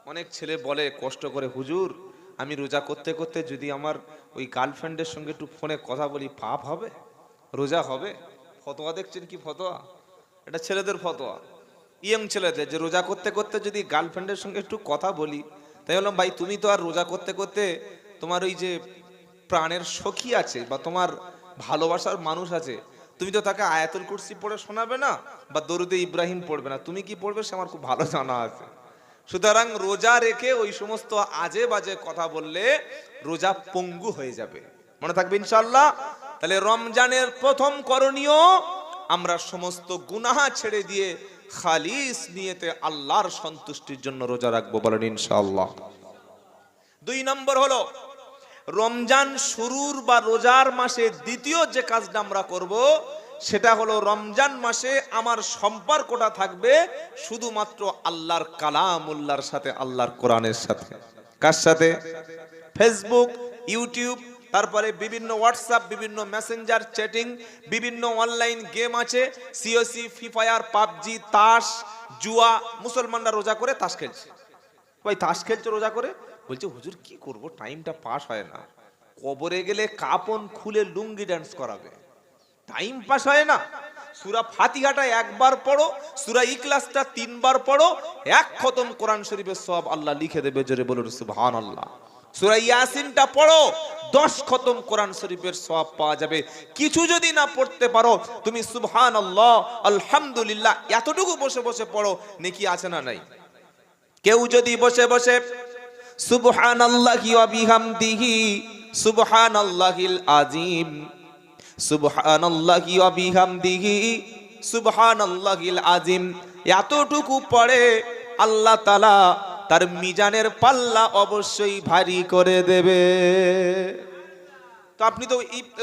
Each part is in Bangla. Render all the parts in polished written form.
অনেক ছেলে বলে কষ্ট করে, হুজুর আমি রোজা করতে করতে যদি আমার ওই গার্লফ্রেন্ডের সঙ্গে একটু ফোনে কথা বলি পাপ হবে, রোজা হবে? ফতোয়া দেখছেন কি ফতোয়া? এটা ছেলেদের ফতোয়া, ইয়ং ছেলেদের, যে রোজা করতে করতে যদি গার্লফ্রেন্ডের সঙ্গে একটু কথা বলি। তাই বললাম ভাই তুমি তো আর রোজা করতে করতে তোমার ওই যে প্রাণের সখী আছে বা তোমার ভালোবাসার মানুষ আছে, তুমি তো তাকে আয়াতুল কুরসি পড়ে শোনাবে না বা দরুদে ইব্রাহিম পড়বে না, তুমি কি পড়বে সে আমার খুব ভালো জানা আছে। সুতরাং রোজা রেখে ওই সমস্ত আজে বাজে কথা বললে রোজা পঙ্গু হয়ে যাবে, মনে থাকবে ইনশাআল্লাহ। তাহলে রমজানের প্রথম করণীয়, আমরা সমস্ত গুনাহ ছেড়ে দিয়ে খালিস নিয়তে আল্লাহর সন্তুষ্টির জন্য রোজা রাখবো, বলেন ইনশাআল্লাহ। 2 নম্বর হলো রমজান শুরুর বা রোজার মাসে দ্বিতীয় যে কাজটা আমরা করব সেটা হলো রমজান মাসে আমার সম্পর্কটা থাকবে শুধুমাত্র আল্লাহর কালামুল্লাহর সাথে, আল্লাহর কোরআনের সাথে। কার সাথে? ফেসবুক, ইউটিউব, তারপরে বিভিন্ন হোয়াটসঅ্যাপ, বিভিন্ন মেসেঞ্জার চ্যাটিং, বিভিন্ন অনলাইন গেম আছে, সিওসি, ফ্রি ফায়ার, পাবজি, তাস, জুয়া। মুসলমানরা রোজা করে তাস খেলছে। ভাই তাস খেলছে রোজা করে? বলছে হুজুর কি করব, টাইমটা পাস হয় না। কবরে গেলে কাপন খুলে লুঙ্গি ডান্স করাবে, টাইম পাস হয় না। সূরা ফাতিহাটা একবার পড়ো, সূরা ইখলাসটা 3 বার পড়ো, 1 খতম কোরআন শরীফের সওয়াব আল্লাহ লিখে দেবে, জোরে বলুন সুবহানাল্লাহ। সূরা ইয়াসিনটা পড়ো, 10 খতম কোরআন শরীফের সওয়াব পাওয়া যাবে। কিছু যদি না পড়তে পারো তুমি সুবহানাল্লাহ, আলহামদুলিল্লাহ এতটুকু বসে বসে পড়ো, নেকি আছে না নাই? কেউ যদি বসে বসে সুবহানাল্লাহি ওয়া বিহামদিহি সুবহানাল্লাহিল আযীম, সুবহানাল্লাহি ওয়া বিহামদিহি সুবহানাল্লাহিল আযীম এতটুকু পড়ে, আল্লাহ তাআলা তার মিজানের পাল্লা অবশ্যই ভারী করে দেবে। তো আপনি তো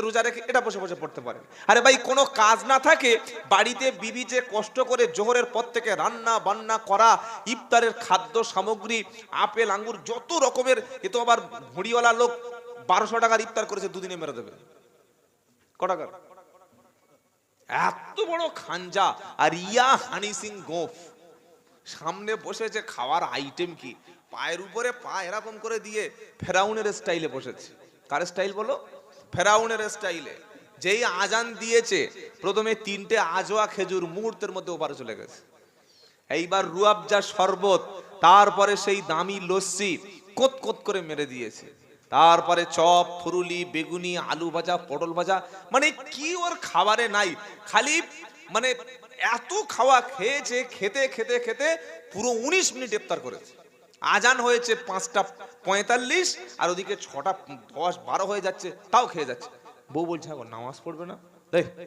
রোজা রেখে এটা বসে বসে পড়তে পারেন। আরে ভাই কোনো কাজ না থাকে, বাড়িতে বিবি যে কষ্ট করে জোহরের পর থেকে রান্না বান্না করা, ইফতারের খাদ্য সামগ্রী, আপেল আঙ্গুর যত রকমের, এ তো আবার ভুঁড়িওয়ালা লোক 1200 টাকার ইফতার করেছে, দুদিনে মেরে দেবে। ক টাকার? এত বড় খাঞ্জা। আর ইয়া হানি সিং গোফ সামনে বসেছে, খাওয়ার আইটেম কি, পায়ের উপরে পা এরকম করে দিয়ে ফেরাউনের স্টাইলে বসেছে। কার স্টাইল বলো? ফেরাউনের স্টাইলে। যেই আজান দিয়েছে প্রথমে 3টে আজোয়া খেজুর মুহূর্তের মধ্যে ওপারে চলে গেছে। এইবার রুয়াবজা শরবত, তারপরে সেই দামি লস্যি কোত কোত করে মেরে দিয়েছে। তারপরে চপ, ফুরুলি, বেগুনি, আলু ভাজা, পটল ভাজা, মানে কি ওর খাবারে নাই। খালি মানে এত খাওয়া খেয়েছে, খেতে খেতে খেতে পুরো 19 মিনিট ইফতার করেছে। আজান হয়েছে 5:45 আর ওদিকে 6:10-12 হয়ে যাচ্ছে, তাও খেয়ে যাচ্ছে। বউ বলছে এখন নামাজ পড়বে না?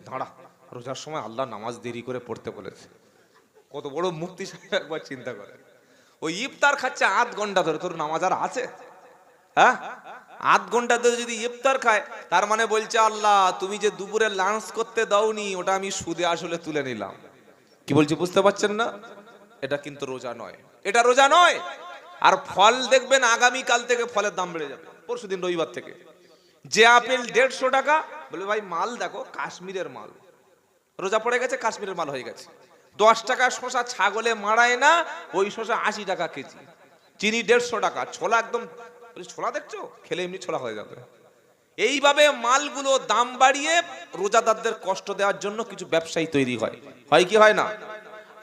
দাঁড়া, রোজার সময় আল্লাহ নামাজ দেরি করে পড়তে বলেছে। কত বড় মুফতি সাহেব, একবার চিন্তা করে। ওই ইফতার খাচ্ছে 8 ঘন্টা ধরে, তোর নামাজ আর আছে? হ্যাঁ, 8 ঘন্টা ধরে যদি ইফতার খায়, তার মানে বলছে আল্লাহ তুমি যে দুপুরে লাঞ্চ করতে দাওনি, ওটা আমি সুদে আসলে তুলে নিলাম। কি বলছি বুঝতে পারছেন না? এটা কিন্তু রোজা নয়, এটা রোজা নয়। আর ফল দেখবেন আগামী কাল থেকে ফলের দাম বেড়ে যাবে, পরশুদিন রবিবার থেকে। যে আপেল 150 টাকা, বলে ভাই মাল দেখো কাশ্মীরের মাল, রোজা পড়ে গেছে কাশ্মীরের মাল হয়ে গেছে। 10 টাকা শসা ছাগলে মারায় না, ওই শসা 80 টাকা কেজি। চিনি 150 টাকা, ছোলা একদম, ছোলা দেখছো খেলে এমনি ছোলা হয়ে যাবে। এইভাবে মালগুলো দাম বাড়িয়ে রোজাদারদের কষ্ট দেওয়ার জন্য কিছু ব্যবসায়ী তৈরি হয়, হয় কি হয় না?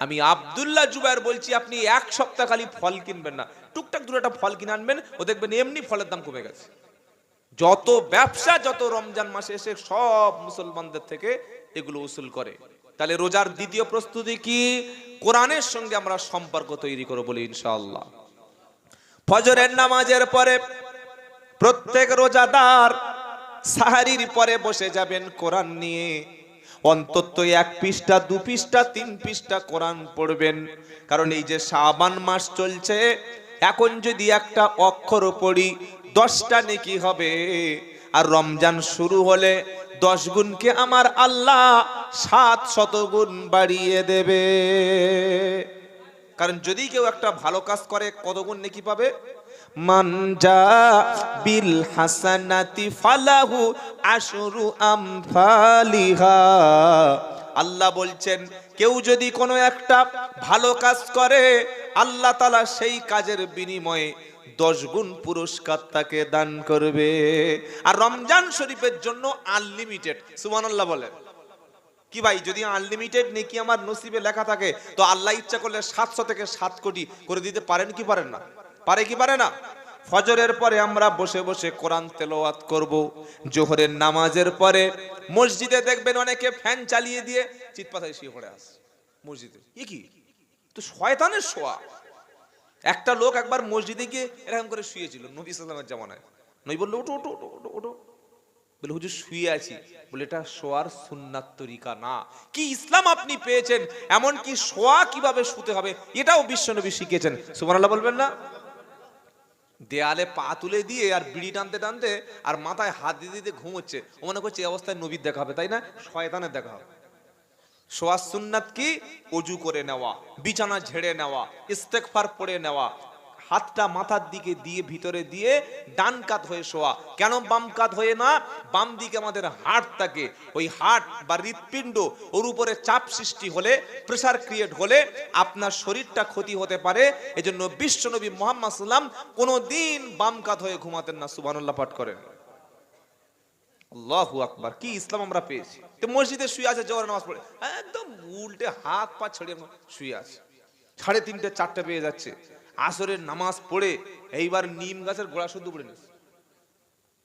আমি আব্দুল্লাহ জুবায়ের বলছি, আপনি 1 সপ্তাহ খালি ফল কিনবেন না, টুকটাক 2টা ফল কিনে আনবেন, ও দেখবেন এমনি ফলের দাম কমে গেছে। যত ব্যবসা, যত রমজান মাসে এসে সব মুসলমানদের থেকে এগুলো উসুল করে। তাহলে রোজার দ্বিতীয় প্রস্তুতি কি? কোরআনের সঙ্গে আমরা সম্পর্ক তৈরি করব বলি ইনশাআল্লাহ। ফজরের নামাজের পরে প্রত্যেক রোজাদার সাহারির পরে বসে যাবেন কোরআন নিয়ে, অন্তত 1 পৃষ্ঠা 2 পৃষ্ঠা 3 পৃষ্ঠা কোরআন পড়বেন। কারণ এই যে শাবান মাস চলছে, এখন যদি একটা অক্ষর পড়ি 10টা নেকি হবে, আর রমজান শুরু হলে 10 গুণকে আমার আল্লাহ 700 গুণ বাড়িয়ে দেবে। কারণ যদি কেউ একটা ভালো কাজ করে কত গুণ নেকি পাবে? মান জা বিল হাসানাতি ফালাহু আশরু আমসালিহা, আল্লাহ বলছেন কেউ যদি কোনো একটা ভালো কাজ করে আল্লাহ তাআলা সেই কাজের বিনিময়ে 10 গুণ পুরস্কার তাকে দান করবে। আর রমজান শরীফের জন্য আনলিমিটেড, সুবহানাল্লাহ বলেন। কি ভাই, যদি আনলিমিটেড নেকি আমার নসিবে লেখা থাকে তো আল্লাহ ইচ্ছা করলে 700 থেকে 7 কোটি করে দিতে পারেন কি পারেন না? পারে কি পারে না? ফজরের পরে আমরা বসে বসে কোরআন তেলাওয়াত করব। জোহরের নামাজের পরে মসজিদে দেখবেন অনেকে ফ্যান চালিয়ে দিয়ে চিৎপাতায় শুয়ে পড়ে আছে মসজিদে। কি তো শয়তানের শোয়া। একটা লোক একবার মসজিদে গিয়ে এরকম করে শুয়েছিল নবী সাল্লাল্লাহু আলাইহি ওয়াসাল্লামের জামানায়। নবী বলল ওঠো ওঠো ওঠো ওঠো। বলে হুজুর শুয়ে আছি। বলে এটা শোয়ার সুন্নাত তরিকা না। কি ইসলাম আপনি পেয়েছেন, এমন কি শোয়া কিভাবে শুতে হবে এটাও বিশ্বনবী শিখিয়েছেন। সুবহানাল্লাহ বলবেন না? দেয়ালে পা তুলে দিয়ে আর বিড়ি টানতে টানতে আর মাথায় হাত দিয়ে দিতে ঘুমোচ্ছে, ও মনে করছে এই অবস্থায় নবীর দেখা হবে, তাই না? শয়তানের দেখা হবে। শোয়ার সুন্নাত কি? ওযু করে নেওয়া, বিছানা ঝেড়ে নেওয়া, ইস্তেগফার পড়ে নেওয়া, হাতটা মাথার দিকে দিয়ে ভিতরে দিয়ে ডান কাত হয়ে শোয়া। কেন বাম কাত হয়ে না? বাম দিকে আমাদের হার্ট থাকে, ওই হার্ট বা হৃৎপিণ্ড ওর উপরে চাপ সৃষ্টি হলে, প্রেসার ক্রিয়েট হলে আপনার শরীরটা ক্ষতি হতে পারে। এজন্য বিশ্বনবী মুহাম্মদ সাল্লাল্লাহু আলাইহি ওয়াসাল্লাম কোনোদিন বাম কাত হয়ে ঘুমাতেন না। সুবহানাল্লাহ পাঠ করেন। আল্লাহু আকবার, কি ইসলাম আমরা পেয়েছি। তো মসজিদে শুয়ে আছে, জোহরের নামাজ পড়ে একদম উল্টে হাত পা ছড়িয়ে শুয়ে আছে, 3:30 4টা পেয়ে যাচ্ছে। আসরের নামাজ পড়ে এইবার নিম গাছের গোড়া শুদ্ধ পড়ে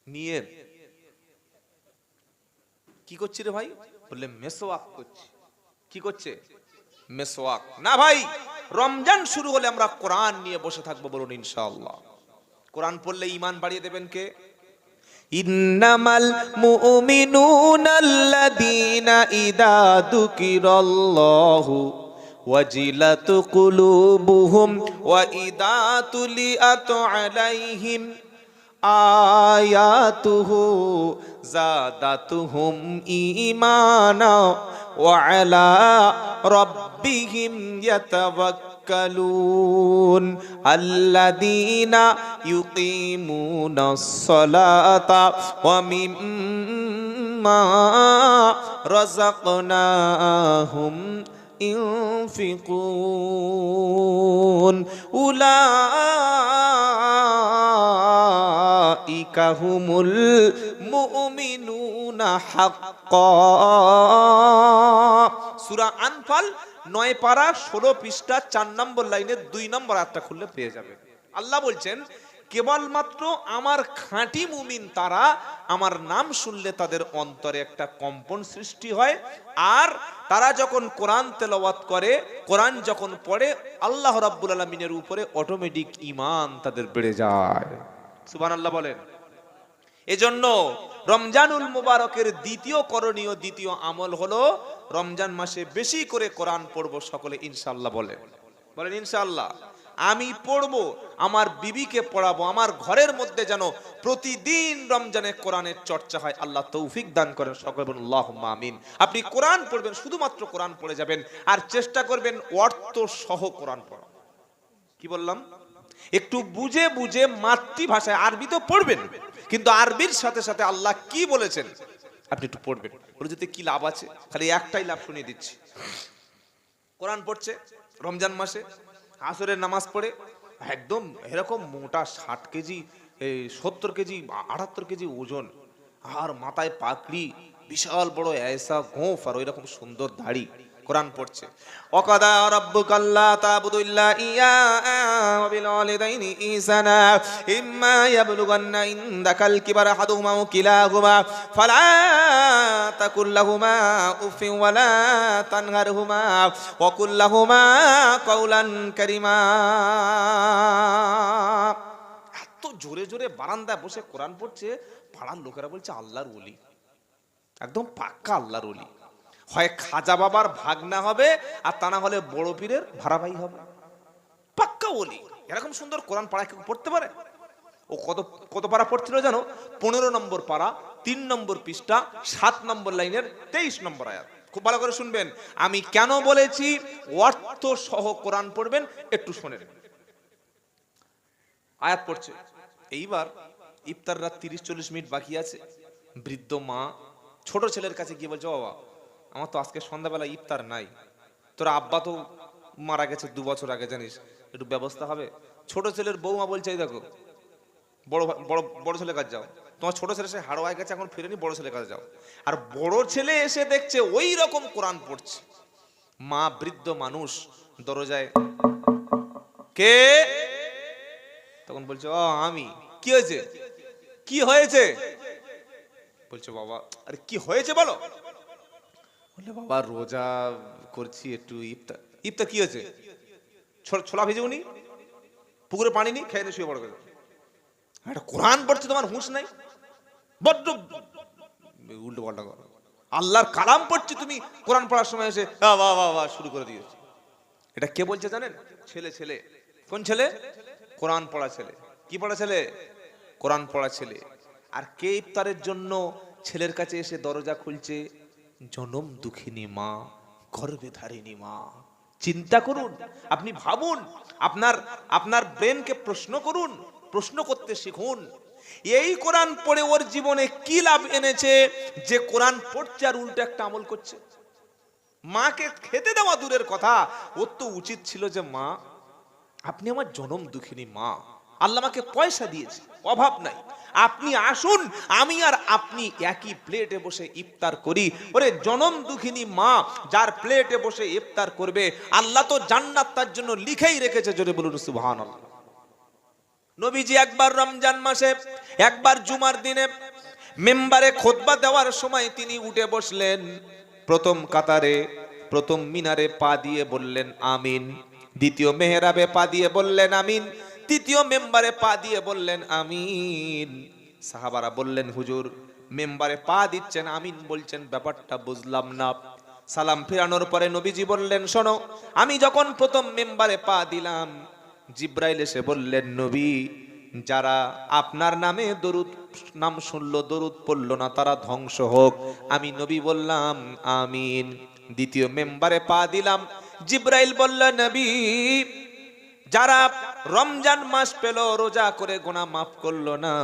নিয়ে কি করছি রে ভাই? বললে মেসওয়াক করছি। কি করছে? মেসওয়াক না ভাই। রমজান শুরু হলে আমরা কোরআন নিয়ে বসে থাকবো, বলুন ইনশাআল্লাহ। কোরআন পড়লে ঈমান বাড়িয়ে দেবেন কে? ইন্নামাল মুমিনুনাল্লাযীনা ইযা যুকিরাল্লাহু ওয়াজিলাত কুলুবুহুম ওয়া ইযা তুলিয়াত আলাইহিম আয়াতুহু যাদাতুহুম ঈমানা ওয়া আলা রাব্বিহিম ইয়াতাওয়াক্কালুন আল্লাযীনা ইউকিমুনাস সালাতা ওয়া মিম্মা রাযাকনাহুম ينفقون أولئك هم المؤمنون حقا। সূরা আনফাল 9 পারা 16 পৃষ্ঠা 4 নম্বর লাইনের 2 নম্বর আয়াতটা খুললে পেয়ে যাবে। আল্লাহ বলছেন কেবলমাত্র আমার খাঁটি মুমিন তারা, আমার নাম শুনলে তাদের অন্তরে একটা কম্পন সৃষ্টি হয়, আর তারা যখন কোরআন তেলাওয়াত করে, কোরআন যখন পড়ে, আল্লাহ রাব্বুল আলামিনের উপরে অটোমেটিক ঈমান তাদের বেড়ে যায়। সুবহানাল্লাহ বলেন। এজন্য রমজানুল মুবারকের দ্বিতীয় করণীয়, দ্বিতীয় আমল হলো রমজান মাসে বেশি করে কোরআন পড়বো। সকলে ইনশাআল্লাহ বলেন। বলেন ইনশাআল্লাহ। আমি পড়বো, আমার বিবিকে পড়াবো, আমার ঘরের মধ্যে যেন প্রতিদিন রমজানে কোরআনের চর্চা হয়। আল্লাহ তৌফিক দান করেন। সকলে বলুন আল্লাহুম্মা আমিন। আপনি কোরআন পড়বেন, শুধুমাত্র কোরআন পড়ে যাবেন, আর চেষ্টা করবেন অর্থ সহ কোরআন পড়া। কি বললাম? একটু বুঝে বুঝে মাতৃভাষায়, আরবি তো পড়বেন, কিন্তু আরবির সাথে সাথে আল্লাহ কি বলেছেন আপনি একটু পড়বেন। বলে যেতে কি লাভ আছে? খালি একটাই লাভ শুনিয়ে দিচ্ছি। কোরআন পড়ছে রমজান মাসে, আসরের নামাজ পড়ে একদম এরকম মোটা 60 কেজি 70 কেজি 78 কেজি ওজন, আর মাথায় পাগড়ি, বিশাল বড় এসা গোঁফ, আর ওইরকম সুন্দর দাড়ি, কোরআন পড়ছে। ওয়াকাদা রাব্বুকাল্লা তা'বুদু ইল্লা ইয়া ওয়া বিল ওয়ালিদাইনি ইহসানা ইম্মা ইয়াবলুগান্না ইনদাকাল কিবারা আহাদুহুমা আও কিলাহুমা ফালা তাকুল লাহুমা উফিন ওয়া লা তানহারহুমা ওয়া কুল লাহুমা কাওলান কারীমা। এত জোরে জোরে বারান্দায় বসে কোরআন পড়ছে, পাড়ার লোকেরা বলছে আল্লাহর ওলি, একদম পাক্কা আল্লাহর ওলি। হয় খাজা বাবার ভাগনা হবে, আর তা না হলে বড় পীরের ভাড়া ভাই হবে, পাক্কা ওলি। এরকম সুন্দর কোরআন পাড়া কেউ পড়তে পারে? ও কত পারা পড়ছিল জানো? 15 নম্বর পারা, 3 নম্বর পৃষ্ঠা, 7 নম্বর লাইনের 23 নম্বর আয়াত। খুব ভালো করে শুনবেন। আমি কেন বলেছি অর্থ সহ কোরআন পড়বেন, একটু শোনেন। আয়াত পড়ছে। এইবার ইফতার রাত 30-40 মিনিট বাকি আছে। বৃদ্ধ মা ছোট ছেলের কাছে গিয়ে বলছে, বাবা আমার তো আজকে সন্ধ্যাবেলা ইফতার নাই, তোর আব্বা তো মারা গেছে 2 বছর আগে, জানিস, একটু ব্যবস্থা হবে? ছোট ছেলের বৌমা বলছে এই দেখো বড় ছেলে কাজ যাও, তোমার ছোট ছেলে সে হাড়োয়ায় গেছে এখন ফিরেনি, বড় ছেলে কাছে যাও। আর বড় ছেলে এসে দেখছে ওই রকম কোরআন পড়ছে। মা বৃদ্ধ মানুষ, দরজায় কে, তখন বলছে ও আমি। কি হয়েছে, কি হয়েছে? বলছে বাবা, আরে কি হয়েছে বলো। বললে বাবা রোজা করছি, একটু ইফতার। ইফতার কি হয়েছে? ছোলা ভেজে উনি পুকুরে পানি নি, খেয়ে নিয়ে শুয়ে পড়ে গেল। একটা কোরআন পড়ছে, তোমার হুঁশ নাই? বড্ড উল্টো পাল্টা করো। আল্লাহর কালাম পড়ছি, তুমি কোরআন পড়ার সময় এসে বাহ শুরু করে দিয়েছে। এটা কে বলছে জানেন? ছেলে। কোন ছেলে? কোরআন পড়া ছেলে। কি পড়া ছেলে? কোরআন পড়া ছেলে। আর কে ইফতারের জন্য ছেলের কাছে এসে দরজা খুলছে? জনম দুঃখিনী মা, গর্ভে ধারিণী মা। চিন্তা করুন, আপনি ভাবুন, আপনার ব্রেনকে প্রশ্ন করুন, প্রশ্ন করতে শিখুন। এই কোরআন পড়ে ওর জীবনে কি লাভ এনেছে যে কোরআন পড়ছে আর উল্টো একটা আমল করছে? মাকে খেতে দেওয়া দূরের কথা, ওর তো উচিত ছিল যে মা আপনি আমার জনম দুঃখিনী মা, আল্লাহ আমাকে পয়সা দিয়েছে, অভাব নাই, আপনি আসুন আমি আর আপনি একই প্লেটে বসে ইফতার করি। ওরে জনম দুঃখিনী মা যার প্লেটে বসে ইফতার করবে, আল্লাহ তো জান্নাত তার জন্য লিখেই রেখেছে। জোরে বলুন সুবহানাল্লাহ। নবীজি একবার রমজান মাসে, একবার জুমার দিনে মেম্বারে খুতবা দেওয়ার সময় তিনি উঠে বসলেন, প্রথম কাতারে প্রথম মিনারে পা দিয়ে বললেন আমিন, দ্বিতীয় মেহরাবে পা দিয়ে বললেন আমিন, তৃতীয় মেম্বারে পা দিয়ে বললেন আমিন। সাহাবারা বললেন হুজুর মেম্বারে পা দিচ্ছেন আমিন বলছেন, ব্যাপারটা বুঝলাম না। সালাম ফিরানোর পরে নবীজি বললেন শোনো, আমি যখন প্রথম মেম্বারে পা দিলাম, জিব্রাইল এসে বললেন নবী যারা আপনার নামে দরুদ নাম শুনলো দরুদ পড়লো না তারা ধ্বংস হোক। আমি নবী বললাম আমিন। দ্বিতীয় মেম্বারে পা দিলাম, জিব্রাইল বলল নবী যারা রমজান মাস পেল রোজা করে গুনাহ মাফ করলো না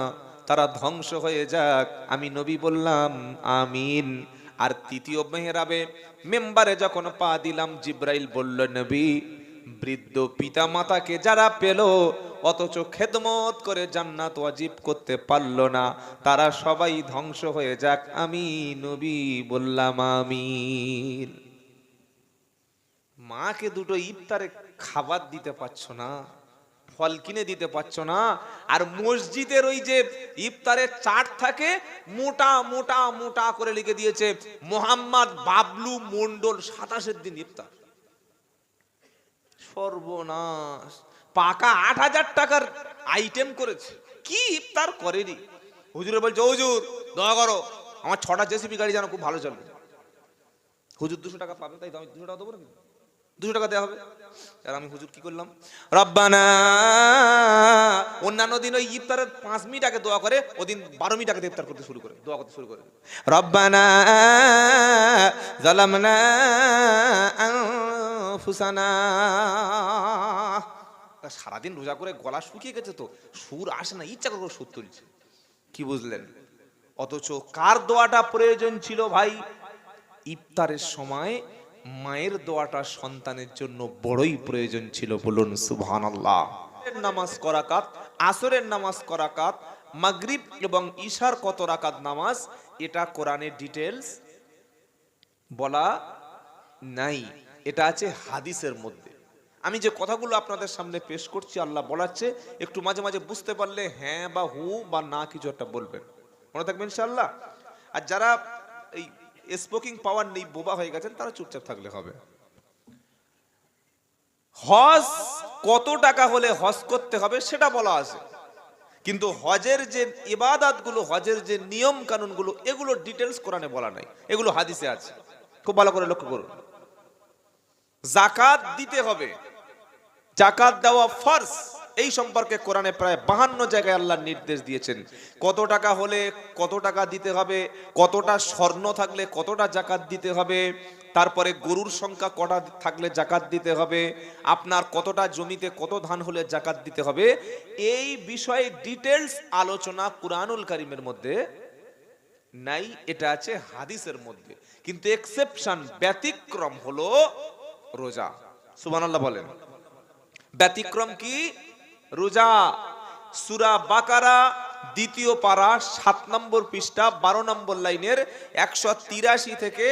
তারা ধ্বংস হয়ে যাক। আমি নবী বললাম আমিন। আর তৃতীয় মেহরাবে মেম্বারে যখন পা দিলাম, জিব্রাইল বলল নবী বৃদ্ধ পিতা মাতাকে যারা পেল অথচ খেদমত করে জান্নাত ওয়াজিব করতে পারলো না তারা সবাই ধ্বংস হয়ে যাক। আমি নবী বললাম আমিন। মাকে দুটো ইফতারে খাবার দিতে পারছো না, ফল কিনে দিতে পারছো না, আর মসজিদের ওই যে ইফতারের চার্ট থাকে মোটা মোটা মোটা করে লিখে দিয়েছে মোহাম্মদ বাবলু মন্ডল 27 দিন ইফতার। সর্বনাশ, পাকা 8,000 টাকার আইটেম করেছে, কি ইফতার করেনি। হুজুরে বলছে হুজুর দয়া করো আমার 6টা জেসিবি গাড়ি যেন খুব ভালো চলে। হুজুর 200 টাকা পাবে, তাই তো আমি 200 টাকা দেবো নাকি? 200 টাকা দেওয়া হবে। আর আমি হুজুর কি করলাম, রব্বানা, অন্যান্য দিন ওই ইফতারের 5 মিনিট আগে দোয়া করে, ওদিন 12 মিনিট আগে ইফতার করতে শুরু করে, দোয়া করতে শুরু করে, রব্বানা যালামনা আনফুসানা। সারাদিন রোজা করে গলা শুকিয়ে গেছে, তো সুর আসে না, ইচ্ছা করে সুর তুলছে। কি বুঝলেন? অথচ কার দোয়াটা প্রয়োজন ছিল ভাই? ইফতারের সময় মায়ের দোয়াটা সন্তানের জন্য বড়ই প্রয়োজন ছিল। বলুন সুবহানাল্লাহ। নামাজ ক রাকাত, আসরের নামাজ ক রাকাত, মাগরিব এবং ইশার কত রাকাত নামাজ, এটা কোরআনের ডিটেইলস বলা নাই, এটা আছে হাদিসের মধ্যে। আমি যে কথাগুলো আপনাদের সামনে পেশ করছি আল্লাহ বলাচ্ছে, একটু মাঝে মাঝে বুঝতে পারলে হ্যাঁ বা হু বা না কিছু একটা বলবেন, মনে থাকবেন ইনশাআল্লাহ। আর যারা এই স্পোকিং পাওয়ার নেই, বোবা হয়ে গেছেন, তারা চুপচাপ থাকলে হবে। হজ কত টাকা হলে হজ করতে হবে সেটা বলা আছে, কিন্তু হজের যে ইবাদতগুলো, হজের যে নিয়ম কানুনগুলো, এগুলো ডিটেইলস কোরআনে বলা নাই, এগুলো হাদিসে আছে। খুব ভালো করে লক্ষ্য করুন। যাকাত দিতে হবে, যাকাত দেওয়া ফরজ, এই সম্পর্কে কোরআনে প্রায় 52 জায়গায় আল্লাহ নির্দেশ দিয়েছেন। কত টাকা হলে কত টাকা দিতে হবে, কতটা স্বর্ণ থাকলে কতটা যাকাত দিতে হবে, তারপরে গরুর সংখ্যা কটা থাকলে যাকাত দিতে হবে, আপনার কতটা জমিতে কত ধান হলে যাকাত দিতে হবে, এই বিষয়ে ডিটেইলস আলোচনা কুরআনুল কারীমের মধ্যে নাই, এটা আছে হাদিসের মধ্যে। কিন্তু এক্সেপশন, ব্যতিক্রম হলো রোজা। সুবহানাল্লাহ বলেন। ব্যতিক্রম কি? রোজা। সূরা বাকারা দ্বিতীয় পারা 7 নম্বর পৃষ্ঠা 12 নম্বর লাইনের 183 থেকে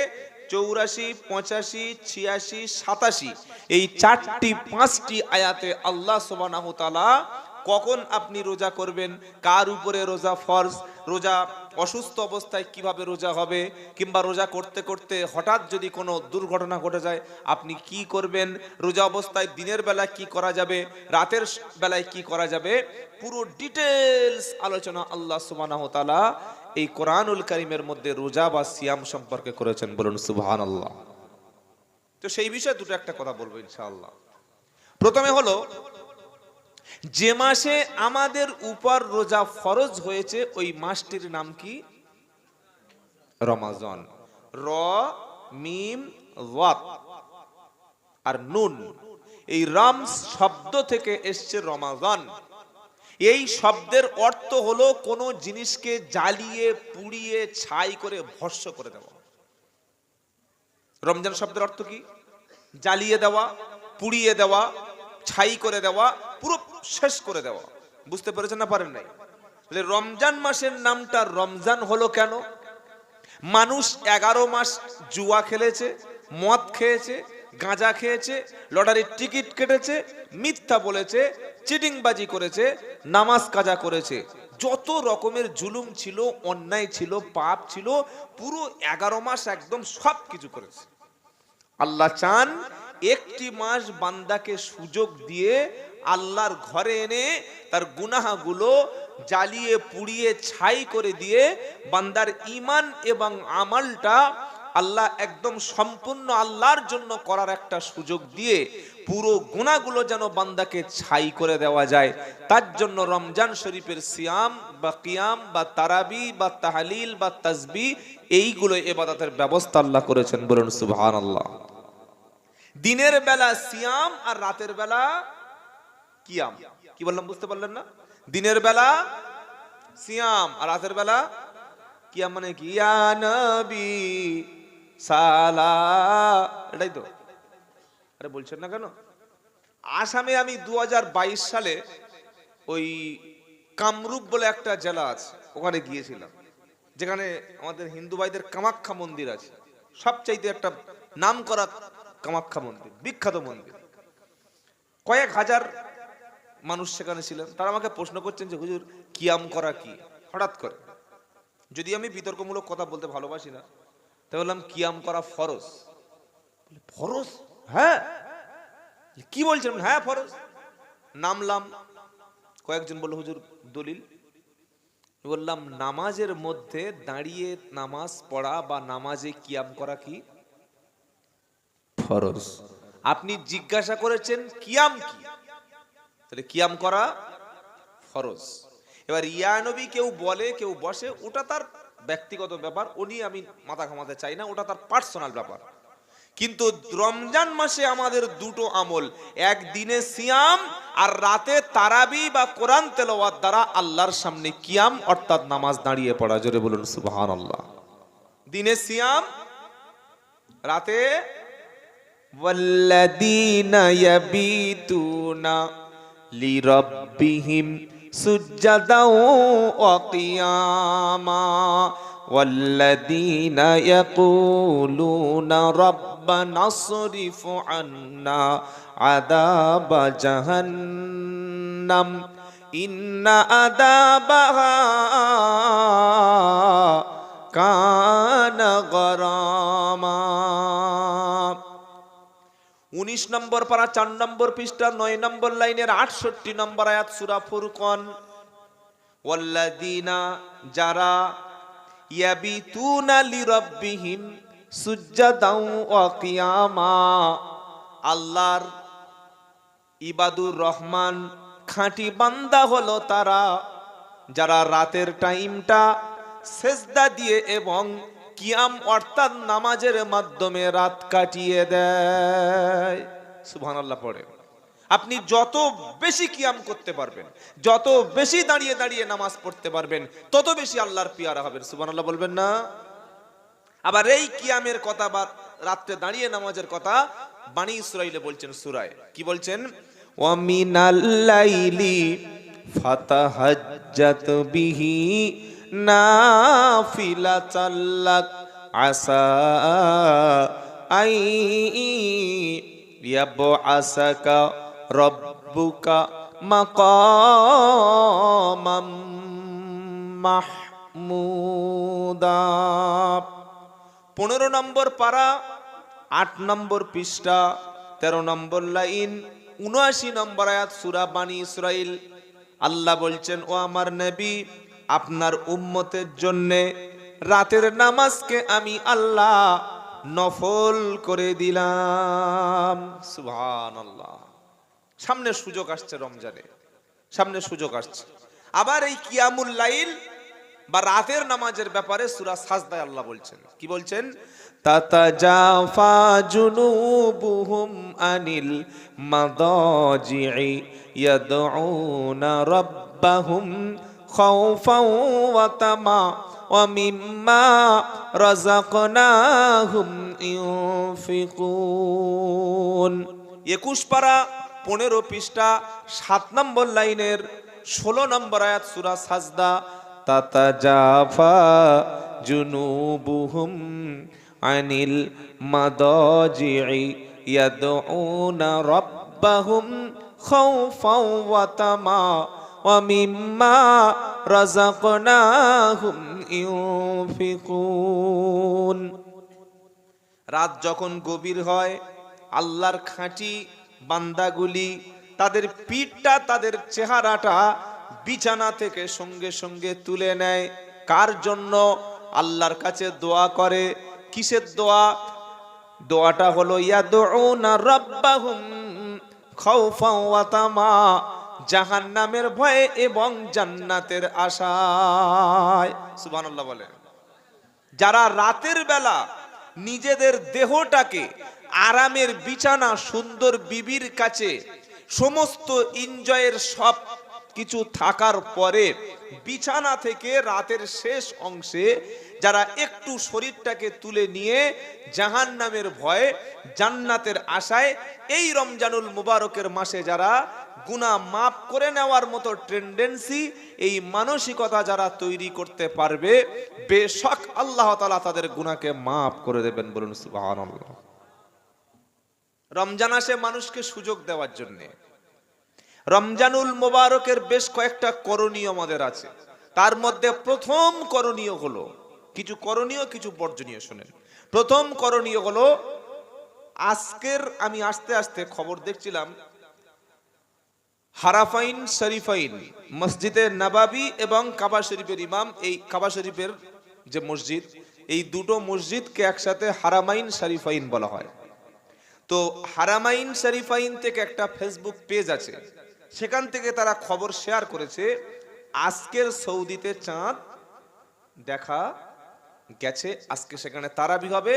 84, 85, 86, 87 এই 4টি-5টি আয়াতে আল্লাহ সুবহানাহু ওয়া তাআলা কখন আপনি রোজা করবেন, কার উপরে রোজা ফরজ, রোজা অসুস্থ অবস্থায় কিভাবে রোজা হবে, কিংবা রোজা করতে করতে হঠাৎ যদি কোনো দুর্ঘটনা ঘটে যায় আপনি কি করবেন, রোজা অবস্থায় দিনের বেলা কি করা যাবে, রাতের বেলায় কি করা যাবে, পুরো ডিটেলস আলোচনা আল্লাহ সুবহানাহু ওয়া তাআলা এই কোরআনুল কারীমের মধ্যে রোজা বা সিয়াম সম্পর্কে করেছেন। বলুন সুবহানাল্লাহ। তো সেই বিষয়ে দুটো একটা কথা বলবো ইনশাআল্লাহ। প্রথমে হলো, যে মাসে আমাদের উপর রোজা ফরজ হয়েছে ওই মাসটির নাম কি? রমাজান। র মিম ওয়াত আর নুন, এই রাম শব্দ থেকে এসছে রমাজান। এই শব্দের অর্থ হলো কোন জিনিসকে জ্বালিয়ে পুড়িয়ে ছাই করে ভস্ম করে দেওয়া। রমজান শব্দের অর্থ কি? জ্বালিয়ে দেওয়া, পুড়িয়ে দেওয়া, ছাই করে দেওয়া, পুরো শেষ করে দেওয়া। বুঝতে পেরেছেন না পারেন নাই? রমজান মাসের নামটা রমজান হলো কেন? মানুষ 11 মাস জুয়া খেলেছে, মদ খেয়েছে, গাঁজা খেয়েছে, লটারির টিকিট কেটেছে, মিথ্যা বলেছে, চিটিংবাজি করেছে, নামাজ কাজা করেছে, যত রকমের জুলুম ছিল, অন্যায় ছিল, পাপ ছিল, পুরো 11 মাস একদম সব কিছু করেছে। আল্লাহ চান একটি মাস বান্দাকে সুযোগ দিয়ে আল্লাহর ঘরে এনে তার গুনাহগুলো জ্বালিয়ে পুড়িয়ে ছাই করে দিয়ে বান্দার ঈমান এবং আমলটা আল্লাহ একদম সম্পূর্ণ আল্লাহর জন্য করার একটা সুযোগ দিয়ে পুরো গুনাহগুলো যেন বান্দাকে ছাই করে দেওয়া যায়। তার জন্য রমজান শরীফের সিয়াম বা কিয়াম বা তারাবি বা তাহলিল বা তাসবিহ এইগুলো ইবাদতের ব্যবস্থা আল্লাহ করেছেন। বলুন সুবহানাল্লাহ। দিনের বেলা সিয়াম আর রাতের বেলা কিয়াম। কি বললাম বুঝতে পারলেন না? দিনের বেলা সিয়াম আর রাতের বেলা কিয়াম। মানে কি? ইয়া নবী সালাম, এটাই তো। আরে বলছেন না কেন? আসামে আমি 2022 সালে ওই কামরূপ বলে একটা জেলা আছে, ওখানে গিয়েছিলাম, যেখানে আমাদের হিন্দু ভাইদের কামাখ্যা মন্দির আছে, সবচাইতে একটা নাম করা কামাখ্যা মন্দির, বিখ্যাত মন্দির। কয়েক হাজার মানুষ সেখানে ছিলেন। তারা আমাকে প্রশ্ন করছেন যে হুজুর কিয়াম করা কি? হঠাৎ করে, যদি আমি বিতর্কমূলক কথা বলতে ভালোবাসি না, তাই বললাম কিয়াম করা ফরজ। ফরজ? হ্যাঁ। কি বলছেন? হ্যাঁ ফরজ। নামলাম, কয়েকজন বলল হুজুর দলিল। বললাম নামাজের মধ্যে দাঁড়িয়ে নামাজ পড়া বা নামাজে কিয়াম করা কি? ফরজ। আপনি জিজ্ঞাসা করেছেন কিয়াম কি, তাহলে কিয়াম করা ফরজ। এবার ইয়া নবী কেউ বলে কেউ বসে, ওটা তার ব্যক্তিগত ব্যাপার, ও নিয়ে আমি মাথা ঘামাতে চাই না, ওটা তার পার্সোনাল ব্যাপার। কিন্তু রমজান মাসে আমাদের দুটো আমল, এক দিনে সিয়াম আর রাতে তারাবি বা কোরআন তেলাওয়াত দ্বারা আল্লাহর সামনে কিয়াম অর্থাৎ নামাজ দাঁড়িয়ে পড়া। জোরে বলুন সুবহানাল্লাহ। দিনে সিয়াম, রাতে ওয়াল্লাযীনা ইয়াবিতুনা লিরাব্বিহিম সুজদাও ওয়া কিয়ামা ওয়াল্লাযীনা ইয়াকুলুনা রাব্বানা আসরিফ আন্না আযাবা জাহান্নাম ইন্না আযাবাহা কানা গরামা। 19 নম্বর পারা 4 নম্বর পৃষ্ঠা 9 নম্বর লাইনের 68 নম্বর আয়াত সূরা ফুরকান। ওয়াল্লাযীনা, যারা, ইয়াবিতুনা লিরাব্বিহিম সুজদাও ওয়া কিয়ামা, আল্লাহর ইবাদুর রহমান খাঁটি বান্দা হলো তারা যারা রাতের টাইমটা সেজদা দিয়ে এবং কিয়াম অর্থাৎ নামাজের মাধ্যমে রাত কাটিয়ে দেয়। সুবহানাল্লাহ পড়ে। আপনি যত বেশি কিয়াম করতে পারবেন, যত বেশি দাঁড়িয়ে দাঁড়িয়ে নামাজ পড়তে পারবেন, তত বেশি আল্লাহর পিয়ারা হবেন। সুবহানাল্লাহ বলবেন না? আবার এই কিয়ামের কথা বা রাত্রে দাঁড়িয়ে নামাজের কথা বনী ইসরাঈলে বলছেন সূরায়, কি বলছেন? ওয়া মিনাল লাইলি ফাতাহাজ্জাত বিহি নাফিলাতাল লাক আসা আই ইয়াবআসাকা রাব্বুকা মাকামাম মাহমুদা। 15 নম্বর পারা, 8 নম্বর পৃষ্ঠা, 13 নম্বর লাইন, 79 নম্বর আয়াত সূরা বনী ইসরাঈল। আল্লাহ বলছেন, ও আমার নবী, আপনার উম্মতের জন্য রাতের নামাজকে আমি আল্লাহ নফল করে দিলাম। সুবহানাল্লাহ। সামনে সুযোগ আসছে, রমজানে সামনে সুযোগ আসছে। আবার এই কিয়ামুল লাইল বা রাতের নামাজের ব্যাপারে সূরা সাজদায় আল্লাহ বলছেন, কি বলছেন? তাতাজাফা জুনুবুহুম আনিল মাদাজি'i ইয়াদউনা রাব্বাহুম খাওফাও ওয়া তামা ওয়া মিম্মা রাযাকনাহুম ইউনফিকুন। 21 পারা 15 পৃষ্ঠা 7 নম্বর লাইনের 16 নম্বর আয়াত সূরা সাজদা। তাতাজাফা জুনুবুহুম আনিল মাদাজি'i ইয়াদউনা রাব্বাহুম খাওফাও ওয়া তামা ওয়া মিম্মা রাযাকনাহুম ইউনফিকুন। রাত যখন গভীর হয়, আল্লাহর খাঁটি বান্দাগুলি তাদের পিঠটা, তাদের চেহারাটা বিছানা থেকে সঙ্গে সঙ্গে তুলে নেয়। কার জন্য? আল্লাহর কাছে দোয়া করে। কিসের দোয়া? দোয়াটা হলো ইয়াদউনা রাব্বাহুম খাওফাও ওয়া তামা, জাহান্নামের ভয়ে এবং জান্নাতের আশায়। সুবহানাল্লাহ বলেন। যারা রাতের বেলা নিজেদের দেহটাকে আরামের বিছানা, সুন্দর বিবির কাছে সমস্ত এনজয়ের সব কিছু থাকার পরে বিছানা থেকে রাতের শেষ অংশে যারা একটু শরীরটাকে তুলে নিয়ে জাহান্নামের ভয়ে জান্নাতের আশায় এই রমজানুল মুবারকের মাসে যারা গুনাহ মাফ করে নেওয়ার মতো টেন্ডেন্সি, এই মানসিকতা যারা তৈরি করতে পারবে, বেশক আল্লাহ তাআলা তাদের গুনাহকে মাফ করে দেবেন। বলুন সুবহানাল্লাহ। রমজান আসে মানুষকে সুযোগ দেওয়ার জন্য। রমজানুল মুবারকের বেশ কয়েকটা করণীয় আমাদের আছে। তার মধ্যে প্রথম করণীয় হলো, কিছু করণীয় কিছু বর্জনীয়। শুনেন, প্রথম করণীয় হলো, আজকের আমি আস্তে আস্তে খবর দেখছিলাম, হারাফাইন শরীফাইন, মসজিদে নববী এবং কাবা শরীফের ইমাম, এই কাবা শরীফের যে মসজিদ, এই দুটো মসজিদকে একসাথে হারামাইন শরীফাইন বলা হয়। তো হারামাইন শরীফাইন থেকে একটা ফেসবুক পেজ আছে, সেখান থেকে তারা খবর শেয়ার করেছে, আজকের সৌদিতে চাঁদ দেখা গেছে। আজকে সেখানে তারাবি হবে।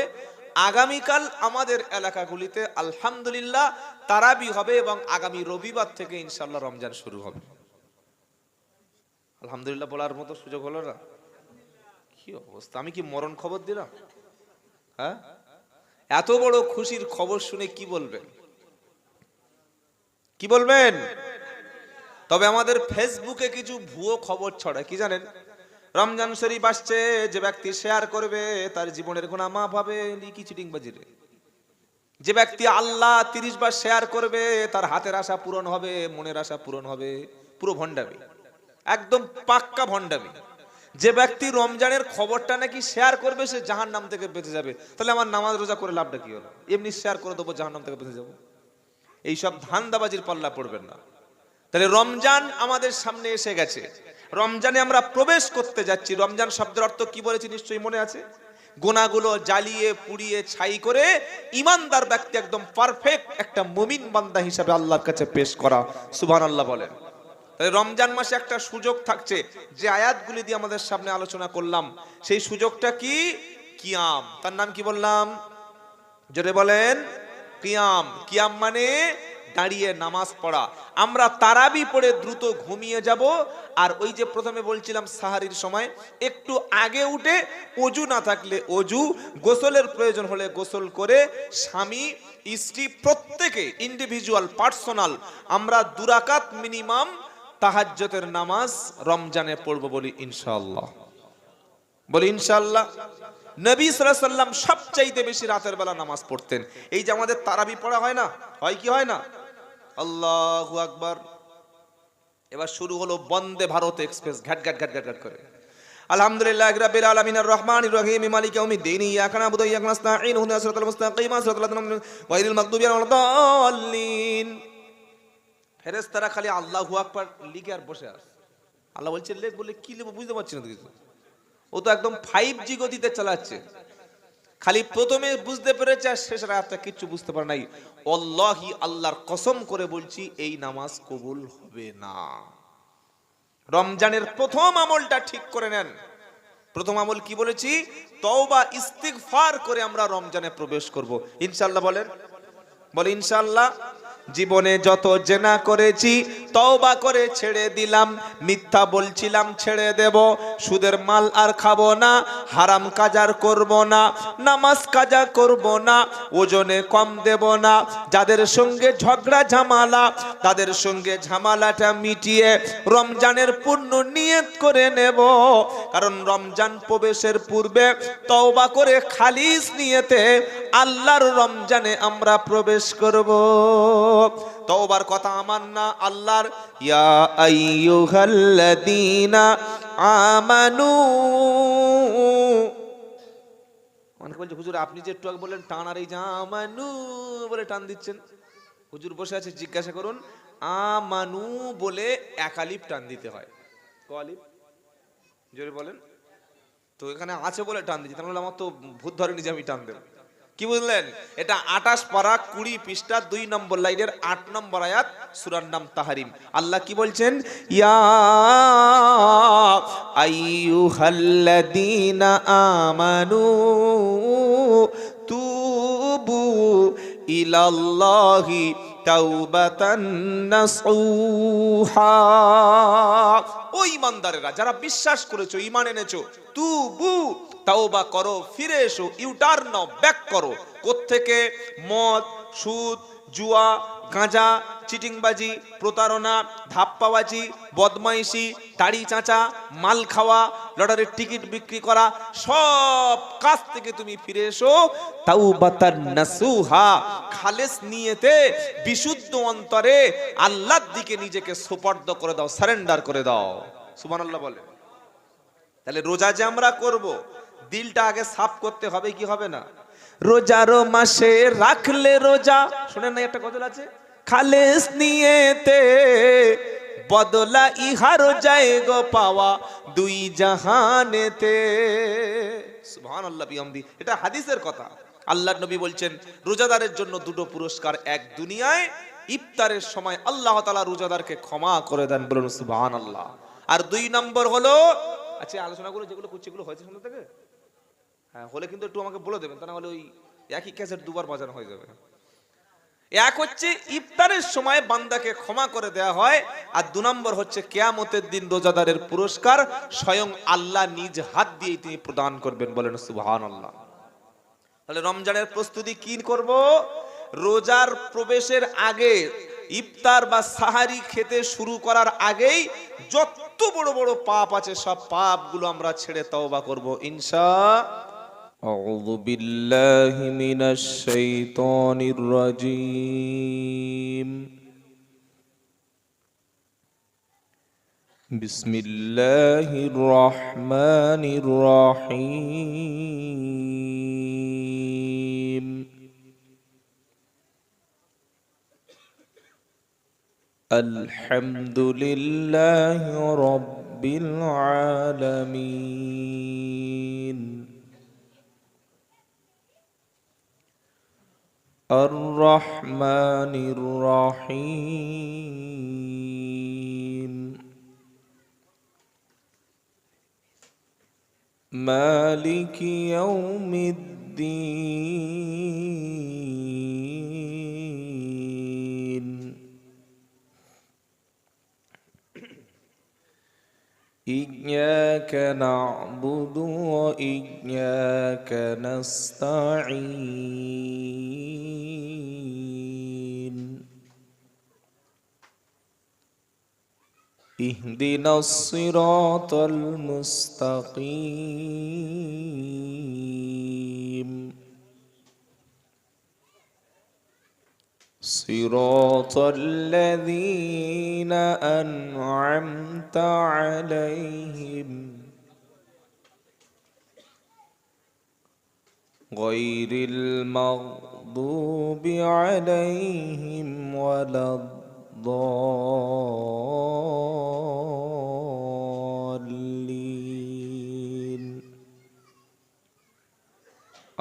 আগামীকাল আমাদের এলাকাগুলিতে আলহামদুলিল্লাহ তারাবি হবে এবং আগামী রবিবার থেকে ইনশাআল্লাহ রমজান শুরু হবে। আলহামদুলিল্লাহ বলার মতো সুযোগ হলো না? কি অবস্থা! আমি কি মরণ খবর দিলাম? হ্যাঁ, এত বড় খুশির খবর শুনে কি বলবেন? কি বলবেন? তবে আমাদের ফেসবুকে কিছু ভুয়ো খবর ছড়ায়, কি জানেন? রমজান শরীফ আসছে, যে ব্যক্তি শেয়ার করবে তার জীবনের গুনাহ মাফ হবে। লিখি চিটিং বাজিরে। যে ব্যক্তি আল্লাহ 30 বার শেয়ার করবে তার হাতের আশা পূরণ হবে, মনের আশা পূরণ হবে। পুরো ভণ্ডামি, একদম পাক্কা ভণ্ডামি। যে ব্যক্তি রমজানের খবরটা নাকি শেয়ার করবে সে জাহান্নাম থেকে বেঁচে যাবে, তাহলে আমার নামাজ রোজা করে লাভটা কি হলো? এমনি শেয়ার করে দেবো, জাহান্নাম থেকে বেঁচে যাবো। এইসব ধান্দাবাজির পাল্লা পড়বেন না। তাহলে রমজান আমাদের সামনে এসে গেছে, রমজানে আমরা প্রবেশ করতে যাচ্ছি। রমজান শব্দের অর্থ কি বলেছি নিশ্চয়ই মনে আছে? গুনাহগুলো জ্বালিয়ে পুড়িয়ে ছাই করে ইমানদার ব্যক্তি একদম পারফেক্ট একটা মুমিন বান্দা হিসাবে আল্লাহর কাছে পেশ করা। সুবহানাল্লাহ বলেন। তাহলে রমজান মাসে একটা সুযোগ থাকছে, যে আয়াতগুলি দিয়ে আমাদের সামনে আলোচনা করলাম, সেই সুযোগটা কি? কিয়াম। তার নাম কি বললাম? জোরে বলেন, কিয়াম। কিয়াম মানে দাঁড়িয়ে নামাজ পড়া। আমরা তারাবি পড়ে দ্রুত ঘুমিয়ে যাব। আর ওই যে প্রথমে বলছিলাম সাহারির সময় একটু আগে উঠে অজু না থাকলে অজু, গোসলের প্রয়োজন হলে গোসল করে স্বামী স্ত্রী প্রত্যেকে ইন্ডিভিজুয়াল পার্সোনাল আমরা 2 রাকাত মিনিমাম তাহাজ্জুদের নামাজ রমজানে পড়ব বলি ইনশাআল্লাহ। বলি ইনশাআল্লাহ। নবী সাল্লাল্লাহু আলাইহি সাল্লাম সবচাইতে বেশি রাতের বেলা নামাজ পড়তেন। এই যে আমাদের তারাবি পড়া হয় না, হয় কি হয় না? আল্লাহু আকবার। এবার শুরু হলো বন্দে ভারত এক্সপ্রেস, ঘাট ঘাট ঘাট ঘাট ঘাট করে। আলহামদুলিল্লাহি রাব্বিল আলামিন আর রহমানির রহিম মালিকি ইয়াউমিদ্দিন ইয়্যাকা না'বুদু ওয়া ইয়্যাকা নাস্তাঈন ইহদিনাস সিরাতাল মুস্তাকিম সিরাতাল লাযিনা গায়রিল মাগদুবি আলাইহিম ওয়ালাদ-দাল্লিন। ফেরেশতারা খালি আল্লাহু আকবার লিখে আর বসে আছে। আল্লাহ বলছে লেখ, বলে কি লিখব বুঝতে পারছি না তো কিছু। ও তো একদম 5G গতিতে চালাচ্ছে। খালি প্রথমে বুঝতে পেরেছে আর শেষের আয়াতটা কিচ্ছু বুঝতে পারে নাই। আল্লাহি, আল্লাহর কসম করে বলছি এই নামাজ কবুল হবে না। রমজানের প্রথম আমলটা ঠিক করে নেন। প্রথম আমল কি বলেছি? তওবা ইস্তিগফার করে আমরা রমজানে প্রবেশ করব ইনশাআল্লাহ। বলেন, বলে ইনশাআল্লাহ। জীবনে যত জেনা করেছি তওবা করে ছেড়ে দিলাম, মিথ্যা বলছিলাম ছেড়ে দেব, সুদের মাল আর খাবো না, হারাম কাজার করব না, নামাজ কাজা করব না, ওজনে কম দেব না, যাদের সঙ্গে ঝগড়া ঝামেলা তাদের সঙ্গে ঝামেলাটা মিটিয়ে রমজানের পূর্ণ নিয়ত করে নেব। কারণ রমজান প্রবেশের পূর্বে তওবা করে খালিস নিয়তে আল্লাহর রমজানে আমরা প্রবেশ করব। তওবার কথা আমার না, আল্লাহর। ইয়া আইয়ুহাল্লাযীনা আমানু। অনেকে বলছে হুজুর আপনি যে একটু আগে বললেন টান, আর এই যে আমানু বলে টান দিচ্ছেন। হুজুর বসে আছে, জিজ্ঞাসা করুন। আমানু বলে এক আলিফ টান দিতে হয়। ক আলিফ? জোরে বলেন। তো এখানে আছে বলে টান দিচ্ছি, তাহলে আমার তো ভূত ধরেনি যে আমি টান দেব। কি বুঝলেন? এটা 28 পারা 20 পৃষ্ঠা 2 নম্বর লাইনের 8 নম্বর আয়াত, সূরার নাম তাহরিম। আল্লাহ কি বলছেন? ইয়া আইয়ুহাল্লাযীনা আমানু তুবু ইলাল্লাহি তাওবাতান নাসুহা। ও ঈমানদারেরা, যারা বিশ্বাস করেছো, ঈমান এনেছো, তুবু তাওবা করো, ফিরে এসো, ইউটার্ন নাও, ব্যাক করো। কোত্থেকে? মদ, সুদ, জুয়া, গাঁজা, চিটিংবাজি, প্রতারণা, ধাপ্পাবাজি, বদমাইশি, দাড়ি চাঁচা, মাল খাওয়া, লটারির টিকিট বিক্রি করা, সব কাজ থেকে তুমি ফিরে এসো। তাওবাতান নাসুহা, খালেস নিয়তে বিশুদ্ধ অন্তরে আল্লাহর দিকে নিজেকে সুপর্দ করে দাও, সারেন্ডার করে দাও। সুবহানাল্লাহ বলে। তাহলে রোজা যে আমরা করব, দিলটা আগে সাফ করতে হবে কি হবে না? রোজার মাসে রাখলে রোজা, শুনেন না একটা গজল আছে, খালেস নিয়েতে বদলা ইহার যায় গো পাওয়া দুই জাহানেতে। সুবহানাল্লাহ বিহামদি। এটা হাদিসের কথা। আল্লাহর নবী বলছেন রোজাদারের জন্য 2টো পুরস্কার, এক দুনিয়ায় ইফতারের সময় আল্লাহ তাআলা রোজাদারকে ক্ষমা করে দেন, বলুন সুবহানাল্লাহ। আর 2 নম্বর হলো, আচ্ছা আলোচনাগুলো যেগুলো করছি এগুলো হয়েছে শুনতে থেকে? হ্যাঁ, হলে কিন্তু একটু আমাকে বলে দেবেন, তা না হলে ওই একই ক্যাসেট দুবার বাজানো হয়ে যাবে। এক হচ্ছে ইফতারের সময় বান্দাকে ক্ষমা করে দেয়া হয়, আর 2 নম্বর হচ্ছে কিয়ামতের দিন রোজাদারের পুরস্কার স্বয়ং আল্লাহ নিজ হাত দিয়ে তিনি প্রদান করবেন, বলেন সুবহানাল্লাহ। তাহলে রমজানের প্রস্তুতি কি করব? রোজার প্রবেশের আগে, ইফতার বা সাহারি খেতে শুরু করার আগেই যত বড় বড় পাপ আছে সব পাপগুলো আমরা ছেড়ে তওবা করব ইনশাআল্লাহ। আউযু বিল্লাহি মিনাশ শাইতানির রাজীম। বিসমিল্লাহির রহমানির রহিম। আলহামদুলিল্লাহি রাব্বিল আলামিন। আর-রহমানির রহিম। মালিকি ইয়াউমিদ্দিন। إياك نعبد وإياك نستعين اهدنا الصراط المستقيم صراط الذين أنعمت عليهم غير المغضوب عليهم ولا الضالين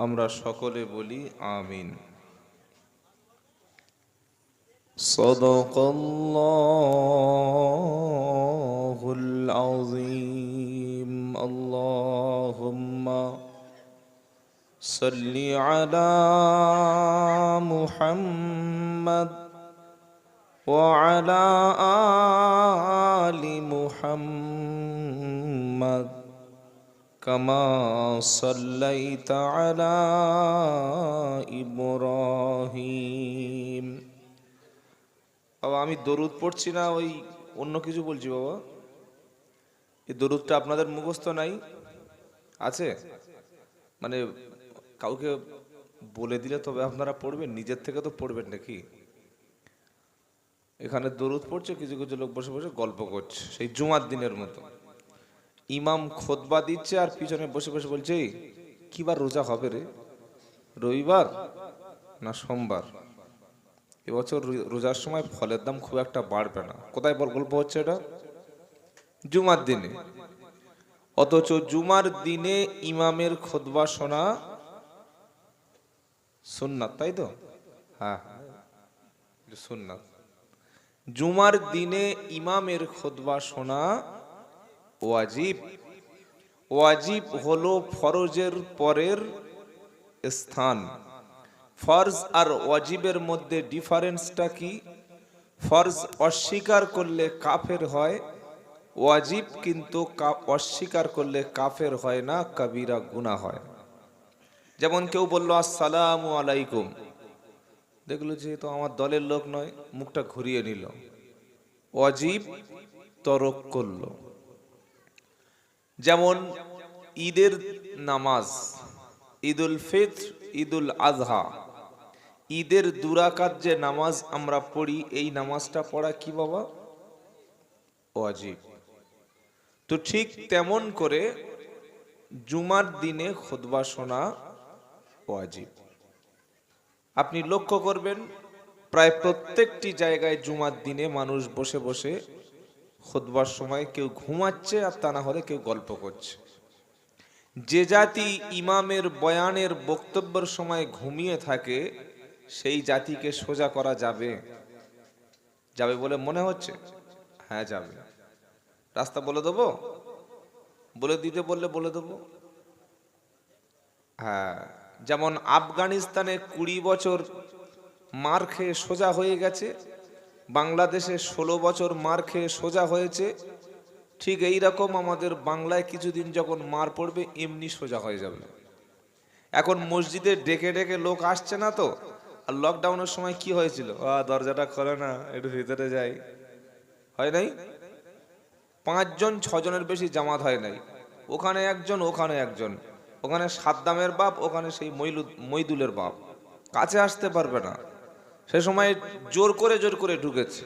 আমরা সকলে বলি আমিন صدق الله العظيم اللهم صل على محمد وعلى آل محمد كما صليت على إبراهيم বাবা আমি দরুদ পড়ছি না ওই অন্য কিছু বলছি বাবা এই দরুদটা আপনাদের মুখস্থ নাই আছে মানে কাউকে বলে দিলে তবে আপনারা পড়বেন নিজের থেকে তো পড়বেন নাকি এখানে দরুদ পড়ছে কিছু কিছু লোক বসে বসে গল্প করছে সেই জুমার দিনের মতো ইমাম খুতবা দিচ্ছে আর পিছনে বসে বসে বলছে কি বার রোজা হবে রে রবিবার না সোমবার এবছর রোজার সময় ফলের দাম খুব একটা বাড়বে না কোথায় গল্প হচ্ছে এটা জুমার দিনে অথচ জুমার দিনে ইমামের খুতবা শোনা সুন্নাত তাই তো হ্যাঁ সুন্নাত জুমার দিনে ইমামের খুতবা শোনা ওয়াজিব ওয়াজিব হলো ফরজের পরের স্থান ফরজ আর ওয়াজিবের মধ্যে ডিফারেন্সটা কি ফরজ অস্বীকার করলে কাফের হয় ওয়াজিব কিন্তু অস্বীকার করলে কাফের হয় না কবিরা গুনাহ হয় যেমন কেউ বলল আসসালামু আলাইকুম দেখলো যে তো আমার দলের লোক নয় মুখটা ঘুরিয়ে নিল ওয়াজিব তরক করলো যেমন ঈদের নামাজ ঈদুল ফিত্র ঈদুল আজহা ঈদের দুরাকাত যে নামাজ আমরা পড়ি এই নামাজটা পড়া কি বাবা ওয়াজিব তো ঠিক তেমন করে জুমার দিনে খুতবা শোনা ওয়াজিব আপনি লক্ষ্য করবেন প্রায় প্রত্যেকটি জায়গায় জুমার দিনে মানুষ বসে বসে খুতবার সময় কেউ ঘুমাচ্ছে আর তা না হলে কেউ গল্প করছে যে জাতি ইমামের বয়ানের বক্তব্যের সময় ঘুমিয়ে থাকে সেই জাতিকে সোজা করা যাবে যাবে বলে মনে হচ্ছে হ্যাঁ যাবে রাস্তা বলে দেবো বলে দিতে বললে বলে দেবো হ্যাঁ যেমন আফগানিস্তানে 20 বছর মার খেয়ে সোজা হয়ে গেছে বাংলাদেশে 16 বছর মার খেয়ে সোজা হয়েছে ঠিক এই রকম আমাদের বাংলায় কিছুদিন যখন মার পড়বে এমনি সোজা হয়ে যাবে এখন মসজিদে ডেকে ডেকে লোক আসছে না তো আর লকডাউনের সময় কি হয়েছিল দরজাটা খোলে না একটু ভিতরে যাই হয় নাই 5 জন 6 জনের বেশি জামাত হয় নাই ওখানে একজন ওখানে একজন ওখানে সাদ্দামের বাপ ওখানে সেই মইদুলের বাপ কাছে আসতে পারবে না সে সময় জোর করে ঢুকেছে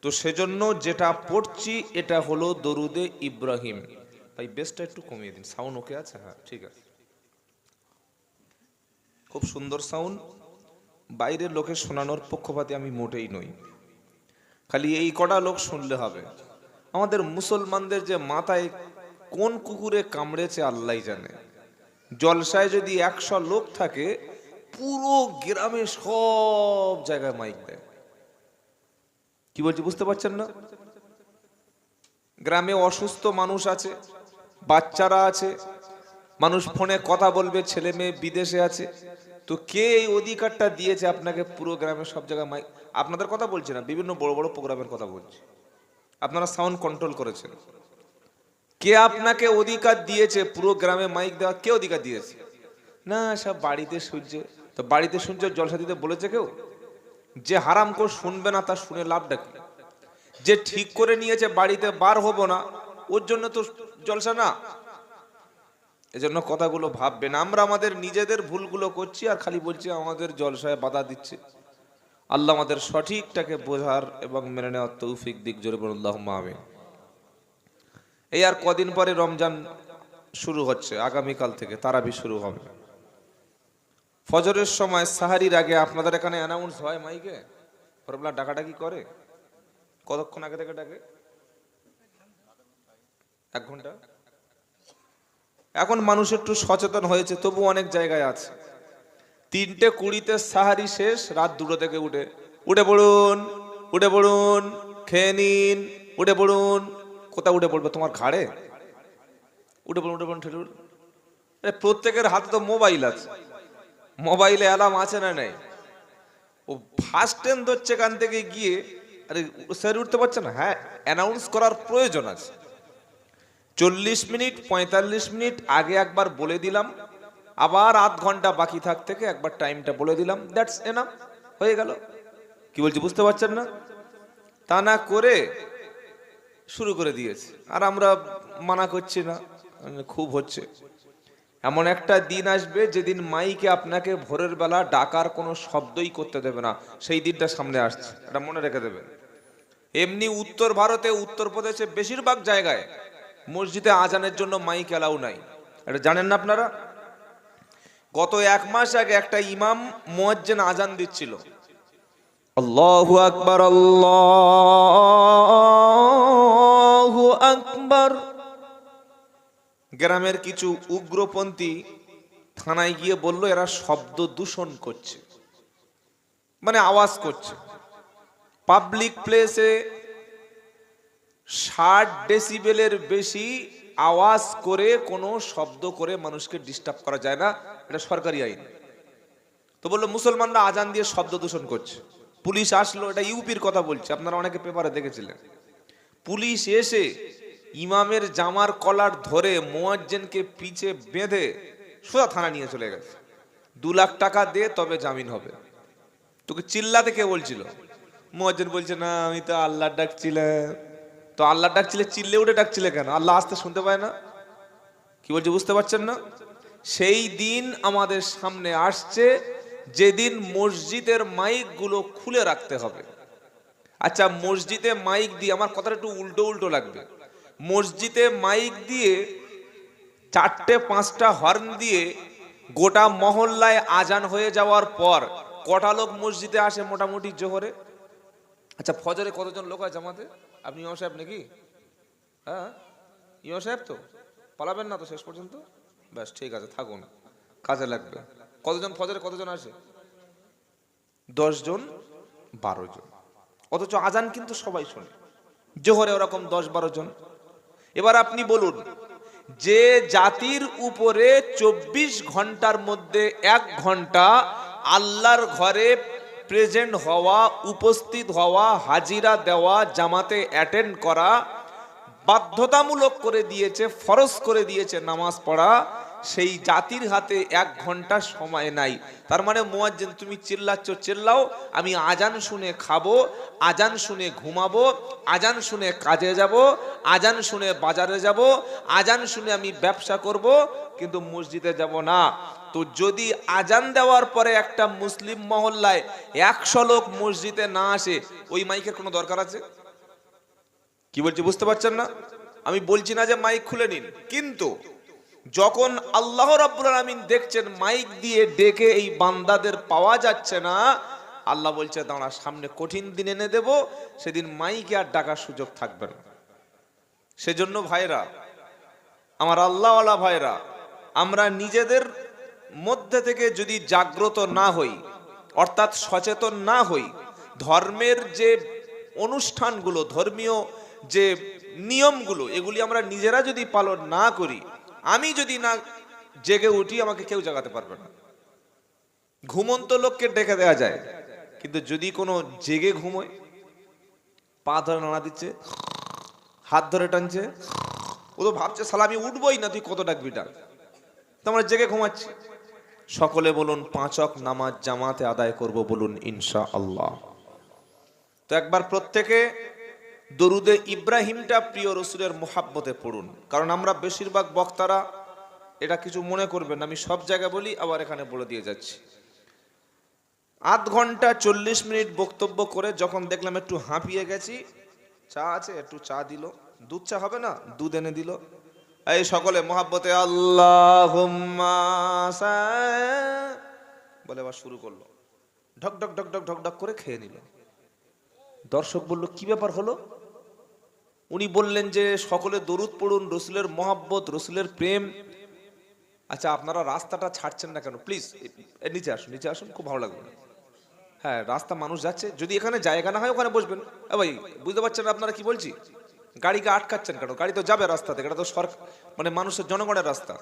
তো সেজন্য যেটা পড়ছি এটা হলো দরুদে ইব্রাহিম ভাই বেসটা একটু কমিয়ে দিন সাউন্ড ওকে আছে হ্যাঁ ঠিক আছে খুব সুন্দর সাউন্ড বাইরের লোকে শোনানোর পক্ষপাতী আমি মোটেই নই খালি এই কটা লোক শুনলে হবে আমাদের মুসলমানদের যে মাথায় কোন কুকুরে কামড়েছে আল্লাহই জানে জলসায় যদি 100 লোক থাকে পুরো গ্রামে সব জায়গায় মাইক দেয় কি বলছি বুঝতে পারছেন না গ্রামে অসুস্থ মানুষ আছে বাচ্চারা আছে মানুষ ফোনে কথা বলবে ছেলে মেয়ে বিদেশে আছে তো কে এই অধিকারটা দিয়েছে আপনাকে পুরো গ্রামে সব জায়গায় মাইক আপনাদের কথা বলছি না বিভিন্ন বড় বড় প্রোগ্রামের কথা বলছি আপনারা সাউন্ড কন্ট্রোল করেছেন কে আপনাকে অধিকার দিয়েছে পুরো গ্রামে মাইক দেওয়া? কে অধিকার দিয়েছে? না, সব বাড়িতে শুনছে। তো বাড়িতে শুনছে, জলসা দিতে বলেছে কেউ? যে হারাম করে শুনবে না তার শুনে লাভটা কি? যে ঠিক করে নিয়েছে বাড়িতে বার হবো না, ওর জন্য তো জলসা না। এজন্য কথাগুলো ভাববেন। আমরা আমাদের নিজেদের ভুলগুলো করছি আর খালি বলছি আমাদের জলসায় বাধা দিচ্ছে। আল্লাহ আমাদের সঠিকটাকে বোঝার এবং মেনে নেওয়ার তৌফিক দিক। জোরে বলুন আল্লাহুম্মা আমিন। এই আর কদিন পরে রমজান শুরু হচ্ছে, আগামীকাল থেকে তারাবি শুরু হবে। ফজরের সময় সাহারির আগে আপনাদের এখানে অ্যানাউন্স হয় মাইকে? পরবলা ডাকাডাকি করে? কতক্ষণ আগে থেকে ডাকে? 1 ঘন্টা। এখন মানুষ একটু সচেতন হয়েছে, তবু অনেক জায়গায় আছে 3:20 সাহারি শেষ, রাত 2টো থেকে উঠে পড়ুন, উঠে পড়ুন, খেয়ে নিন, উঠে পড়ুন। কোথা উঠে পড়বে? তোমার ঘাড়ে উঠে পড়ুন, উঠে পড়ুন, ঠেলে উঠুন। প্রত্যেকের হাতে তো মোবাইল আছে, মোবাইলে অ্যালার্ম আছে না নেই? ও ফার্স্ট ট্রেন ধরছে এখান থেকে গিয়ে, আরে স্যার উঠতে পারছে না? হ্যাঁ, অ্যানাউন্স করার প্রয়োজন আছে। 40 মিনিট 45 মিনিট আগে একবার বলে দিলাম, আবার আধ ঘন্টা বাকি থাক থেকে একবার টাইমটা বলে দিলাম, দ্যাটস এনাফ, হয়ে গেল। কি বলছি বুঝতে পারছেন না? তা না করে শুরু করে দিয়েছে, আর আমরা মানা করছি না, খুব হচ্ছে। এমন একটা দিন আসবে যেদিন মাইকে আপনাকে ভোরের বেলা ডাকার কোনো শব্দই করতে দেবে না, সেই দিনটা সামনে আসছে, এটা মনে রেখে দেবেন। এমনি উত্তর ভারতে, উত্তরপ্রদেশে বেশিরভাগ জায়গায় মসজিদে আজানের জন্য মাইক এলাও নাই, এটা জানেন না আপনারা? গত 1 মাস আগে একটা ইমাম মুয়াজ্জিন আজান দিচ্ছিল, আল্লাহু আকবার, আল্লাহু আকবার। গ্রামের কিছু উগ্রপন্থী থানায় গিয়ে বলল এরা শব্দ দূষণ করছে, মানে আওয়াজ করছে। পাবলিক প্লেসে 60 ডেসিবেলের বেশি আওয়াজ করে, কোনো শব্দ করে মানুষকে ডিস্টার্ব করা যায় না, এটা সরকারি আইন। তো বললো মুসলমানরা আজান দিয়ে শব্দ দূষণ করছে। পুলিশ আসলো, এটা ইউপির কথা বলছে, আপনারা অনেকে পেপারে দেখেছিলেন। পুলিশ এসে ইমামের জামার কলার ধরে মুয়াজ্জিনকে পিছে বেঁধে সোজা থানা নিয়ে চলে গেছে। 2 লাখ টাকা দে তবে জামিন হবে। তোকে চিল্লাতে কে বলছিল? মুয়াজ্জিন বলছে না, আমি তো আল্লাহর ডাকছিলাম। তো আল্লাহর ডাকছিলে, চিল্লে উঠে ডাকছিলে কেন? আল্লাহ আসতে শুনতে পায় না? কি বলছে বুঝতে পারছেন না? সেই দিন আমাদের সামনে আসছে যেদিন মসজিদের মাইক গুলো খুলে রাখতে হবে। আচ্ছা, মসজিদে মাইক দিয়ে, আমার কথাটা একটু উল্টো উল্টো লাগবে, মসজিদে মাইক দিয়ে 4টে-5টা হর্ন দিয়ে গোটা মহল্লায় আজান হয়ে যাওয়ার পর কটা লোক মসজিদে আসে মোটামুটি জোহরে? আচ্ছা, ফজরে কতজন লোক আছে জামাতে? আপনি ইমাম সাহেব নাকি? হ্যাঁ, ইমাম সাহেব তো পালাবেন না তো শেষ পর্যন্ত? ব্যাস, ঠিক আছে, থাকুন, কাজে লাগবে। কতজন ফজরে কতজন আসে? 10 জন 12 জন। অথচ আজান কিন্তু সবাই শোনে। জোহরে ওরকম 10-12 জন। এবার আপনি বলুন, যে জাতির উপরে 24 ঘন্টার মধ্যে 1 ঘন্টা আল্লাহর ঘরে প্রেজেন্ট হওয়া, উপস্থিত হওয়া, হাজিরা দেওয়া, জামাতে অ্যাটেন্ড করা বাধ্যতামূলক করে দিয়েছে, ফরজ করে দিয়েছে নামাজ পড়া, সেই জাতির হাতে 1 ঘন্টা সময় নাই। তার মানে মুয়াজ্জিন তুমি চিল্লাচ্ছ, চিল্লাও, আমি আজান শুনে খাবো, আজান শুনে ঘুমাবো, আজান শুনে কাজে যাব, আজান শুনে বাজারে যাব, আজান শুনে আমি ব্যবসা করব, কিন্তু মসজিদে যাব না। তো যদি আজান দেওয়ার পরে একটা মুসলিম মহল্লায় 100 লোক মসজিদে না আসে, ওই মাইকের কোনো দরকার আছে? কি বলছি বুঝতে পারছেন না? আমি বলছি না যে মাইক খুলে নিন, কিন্তু যখন আল্লাহ রাব্বুল আলামিন দেখছেন মাইক দিয়ে ডেকে এই বান্দাদের পাওয়া যাচ্ছে না, আল্লাহ বলছে দাঁড়া, সামনে কঠিন দিন এনে দেব, সেদিন মাইকে আর ডাকার সুযোগ থাকবে না। সেজন্য ভাইরা, আমার আল্লাহওয়ালা ভাইরা, আমরা নিজেদের মধ্যে থেকে যদি জাগ্রত না হই, অর্থাৎ সচেতন না হই, ধর্মের যে অনুষ্ঠানগুলো, ধর্মীয় যে নিয়মগুলো, এগুলি আমরা নিজেরা যদি পালন না করি, আমি যদি না জেগে উঠি, আমাকে কেউ জাগাতে পারবে না। ঘুমন্ত লোককে ডেকে দেওয়া যায়, কিন্তু যদি কোনো জেগে ঘুমোয়, পা ধরে নাড়া দিচ্ছে, হাত ধরে টানছে, ও তো ভাবছে সালা আমি উঠবই না, তুই কত ডাকবি ডাক। তোমরা জেগে ঘুমাচ্ছি। সকলে বলুন 5 ওয়াক্ত নামাজ জামাতে আদায় করব, বলুন ইনশাআল্লাহ। তো একবার প্রত্যেকে দরুদে ইব্রাহিমটা প্রিয় রসুলের মোহাব্বতে পড়ুন। কারণ আমরা বেশিরভাগ বক্তারা, এটা কিছু মনে করবেন না, আমি সব জায়গায় বলি, আবার এখানে বলে দিয়ে যাচ্ছি। আধ ঘন্টা 40 মিনিট বক্তব্য করে যখন দেখলাম একটু হাঁপিয়ে গেছি, চা আছে একটু চা দিল, দুধ চা হবে না, দুধ এনে দিল। এই সকলে মোহাব্বতে আল্লাহুম্মা বলে আবার শুরু করলো, ঢক ঢক ঢক ঢক ঢক ঢক করে খেয়ে নিল। দর্শক বলল কি ব্যাপার হলো? উনি বললেন যে সকলে দরুদ পড়ুন, রসুলের মোহাব্বত, রসুলের প্রেম। আচ্ছা আপনারা রাস্তাটা ছাড়ছেন না কেন? প্লিজ নিচে আসুন, নিচে আসুন, খুব ভালো লাগবে। হ্যাঁ রাস্তা মানুষ যাচ্ছে, যদি এখানে জায়গা না হয় ওখানে বসবেন। ভাই বুঝতে পারছেন আপনারা কি বলছি? গাড়িকে আটকাচ্ছেন কেন? গাড়ি তো যাবে রাস্তা থেকে, এটা তো সরকার মানে মানুষের জনগণের রাস্তা।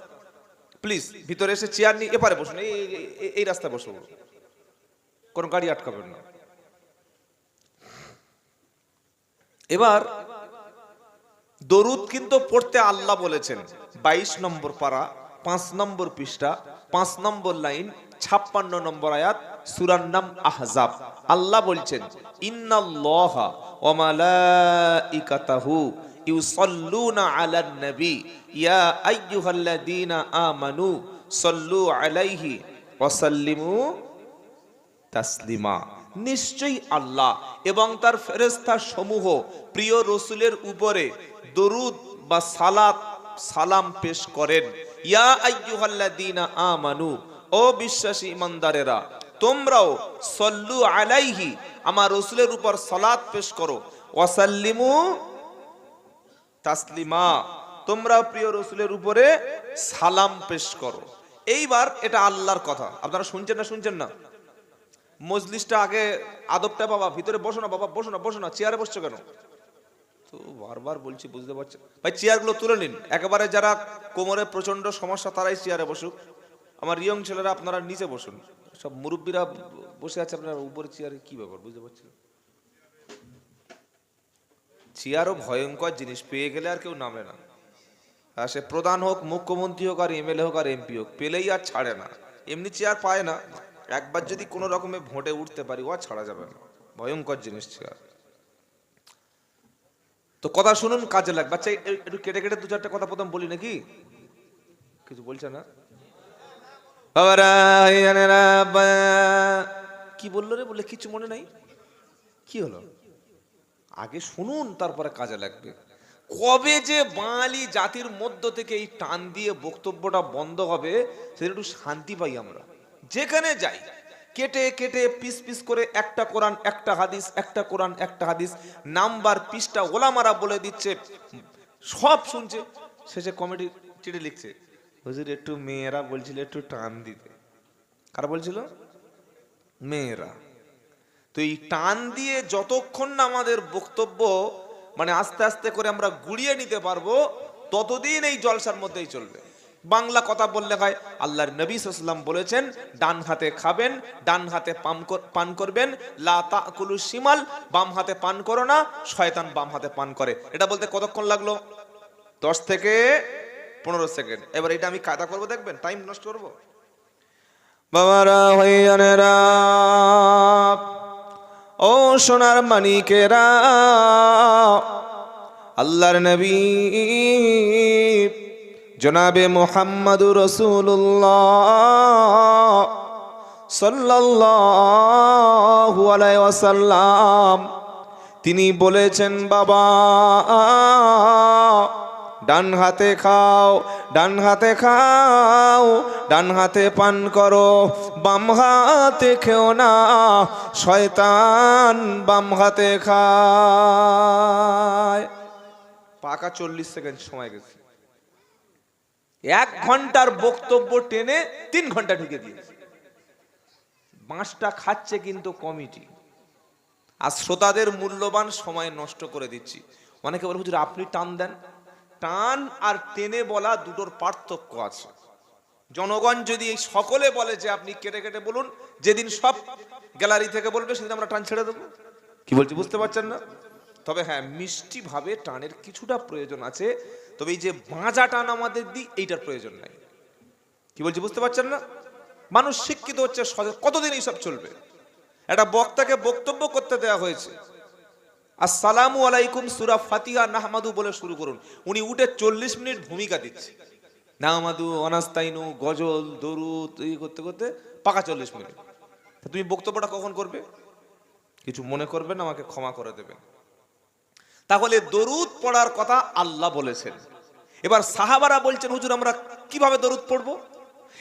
প্লিজ ভিতরে এসে চেয়ার নিয়ে এপারে বসুন, এই রাস্তায় বসবো, কোনো গাড়ি আটকাবেন না। এবার দরুদ কিন্তু পড়তে আল্লাহ বলেছেন 22 নম্বর পারা 5 নম্বর পৃষ্ঠা 5 নম্বর লাইন 56 নম্বর আয়াত, সূরার নাম আহজাব। আল্লাহ বলছেন ইন্নাল্লাহা ওয়া মালাইকাতাহু ইউসাল্লুনা আলান নবী ইয়া আইয়ুহাল্লাযীনা আমানু সাল্লু আলাইহি ওয়া সাল্লিমু তাসলিমা। নিশ্চয়ই আল্লাহ এবং তার ফেরেশতা সমূহ প্রিয় রসুলের উপরে দরুদ বা সালাম পেশ করেন। ইয়া আইয়ুহাল্লাযীনা আমানু, ও বিশ্বাসী ইমানদারেরা তোমরাও সল্লু আলাইহি, আমার রসুলের উপর সালাত পেশ করো, ওয়াসাল্লিমু তাসলিমা, তোমরা প্রিয় রসুলের উপরে সালাম পেশ করো। এইবার এটা আল্লাহর কথা, আপনারা শুনছেন না? শুনছেন না? মজলিসটা আগে আদবটা, বাবা ভিতরে বসো না, বাবা বসো না, বসো না, চেয়ারে বসছো কেন? তো বারবার বলছি, বুঝতে পারছেন? ভাই চেয়ারগুলো তুলে নিন, একেবারে যারা কোমরে প্রচন্ড সমস্যা তারাই চেয়ারে বসুক। আমার ইয়ং ছেলেরা আপনারা নিচে বসুন, সব মুরব্বীরা বসে আছে আপনারা উপরে চেয়ারে, কি ব্যাপার বুঝতে পারছেন? চেয়ারও ভয়ঙ্কর জিনিস, পেয়ে গেলে আর কেউ নামে না। আর সে প্রধান হোক, মুখ্যমন্ত্রী হোক, আর এমএলএ হোক, আর এমপি হোক, পেলেই আর ছাড়ে না। এমনি চেয়ার পায় না, একবার যদি কোনো রকমে ভোটে উঠতে পারি ও ছাড়া যাবে না, ভয়ঙ্কর জিনিস চেয়ার। তো কথা শুনুন, কাজে লাগবে। বাচ্চা একটু কেটে কেটে 2-4টা কথা প্রথম বলি নাকি? কিছু বলছে না? কি বললো রে? বলে কিছু মনে নাই, কি হলো? আগে শুনুন তারপরে কাজে লাগবে। কবে যে বাঙালি জাতির মধ্য থেকে এই টান দিয়ে বক্তব্যটা বন্ধ হবে, সেটা একটু শান্তি পাই আমরা। যেখানে যাই কেটে কেটে পিস পিস করে একটা কোরআন একটা হাদিস, একটা কোরআন একটা হাদিস, নাম্বার পৃষ্ঠা ওলামারা বলে দিচ্ছে, সব শুনছে। শেষে কমেডি চিঠি লিখছে, হুজুর একটু মেয়েরা বলছিল একটু টান দিতে। কারা বলছিল? মেয়েরা। তো এই টান দিয়ে যতক্ষণ না আমাদের বক্তব্য মানে আস্তে আস্তে করে আমরা গুড়িয়ে নিতে পারবো, ততদিন এই জলসার মধ্যেই চলবে। বাংলা কথা বললে হয়, আল্লাহর নবী সাল্লাল্লাহু আলাইহি ওয়াসাল্লাম বলেছেন ডান হাতে খাবেন, ডান হাতে পান করবেন, লা তাকুলু শিমাল, বাম হাতে পান করো না, শয়তান বাম হাতে পান করে। এটা বলতে কতক্ষণ লাগলো? 10 থেকে 15 সেকেন্ড। এবার এটা আমি কায়দা করবো, দেখবেন টাইম নষ্ট করবো। বাবারা ভাইয়ানেরা, ও সোনার মানিকেরা, আল্লাহর নবী জনাবে মুহাম্মাদুর রাসূলুল্লাহ সাল্লাল্লাহু আলাইহি ওয়াসাল্লাম তিনি বলেছেন, বাবা ডান হাতে খাও, ডান হাতে খাও, ডান হাতে পান করো, বাম হাতে খেও না, শয়তান বাম হাতে খায়। পাকা 40 সেকেন্ড সময় গেছে। 1 ঘন্টার বক্তব্য টেনে 3 ঘন্টা ঢুকে দিয়েছে। বাঁশটা খাচ্ছে কিন্তু কমিটি, আর শ্রোতাদের মূল্যবান সময় নষ্ট করে দিচ্ছি। অনেকে বলে হুজুর আপনি টান দেন। টান আর টেনে বলা দুটোর পার্থক্য আছে। জনগণ যদি সকলে বলে যে আপনি কেটে কেটে বলুন, যেদিন সব গ্যালারি থেকে বলবে সেদিন আমরা টান ছেড়ে দেবো। কি বলছি বুঝতে পারছেন না? তবে হ্যাঁ, মিষ্টি ভাবে টানের কিছুটা প্রয়োজন আছে, তবে এই যে বাঁজা টান আমাদের দিই এইটার প্রয়োজন নাই। কি বলছি বুঝতে পারছেন না? মানুষ শিক্ষিত হচ্ছে, কতদিন এইসব চলবে? একটা বক্তাকে বক্তব্য করতে দেওয়া হয়েছে, আসসালামু আলাইকুম সূরা ফাতিহা নাহমাদু বলে শুরু করুন। উনি উঠে 40 মিনিট ভূমিকা দিচ্ছে, নাহমাদু অনাস্তাইনু গজল দরুদ এই করতে করতে পাকা 40 মিনিট। তুমি বক্তব্যটা কখন করবে? কিছু মনে করবেন, আমাকে ক্ষমা করে দেবেন। তাহলে দরুদ পড়ার কথা আল্লাহ বলেছেন। এবার সাহাবারা বলছেন, হুজুর আমরা কিভাবে দরুদ পড়বো?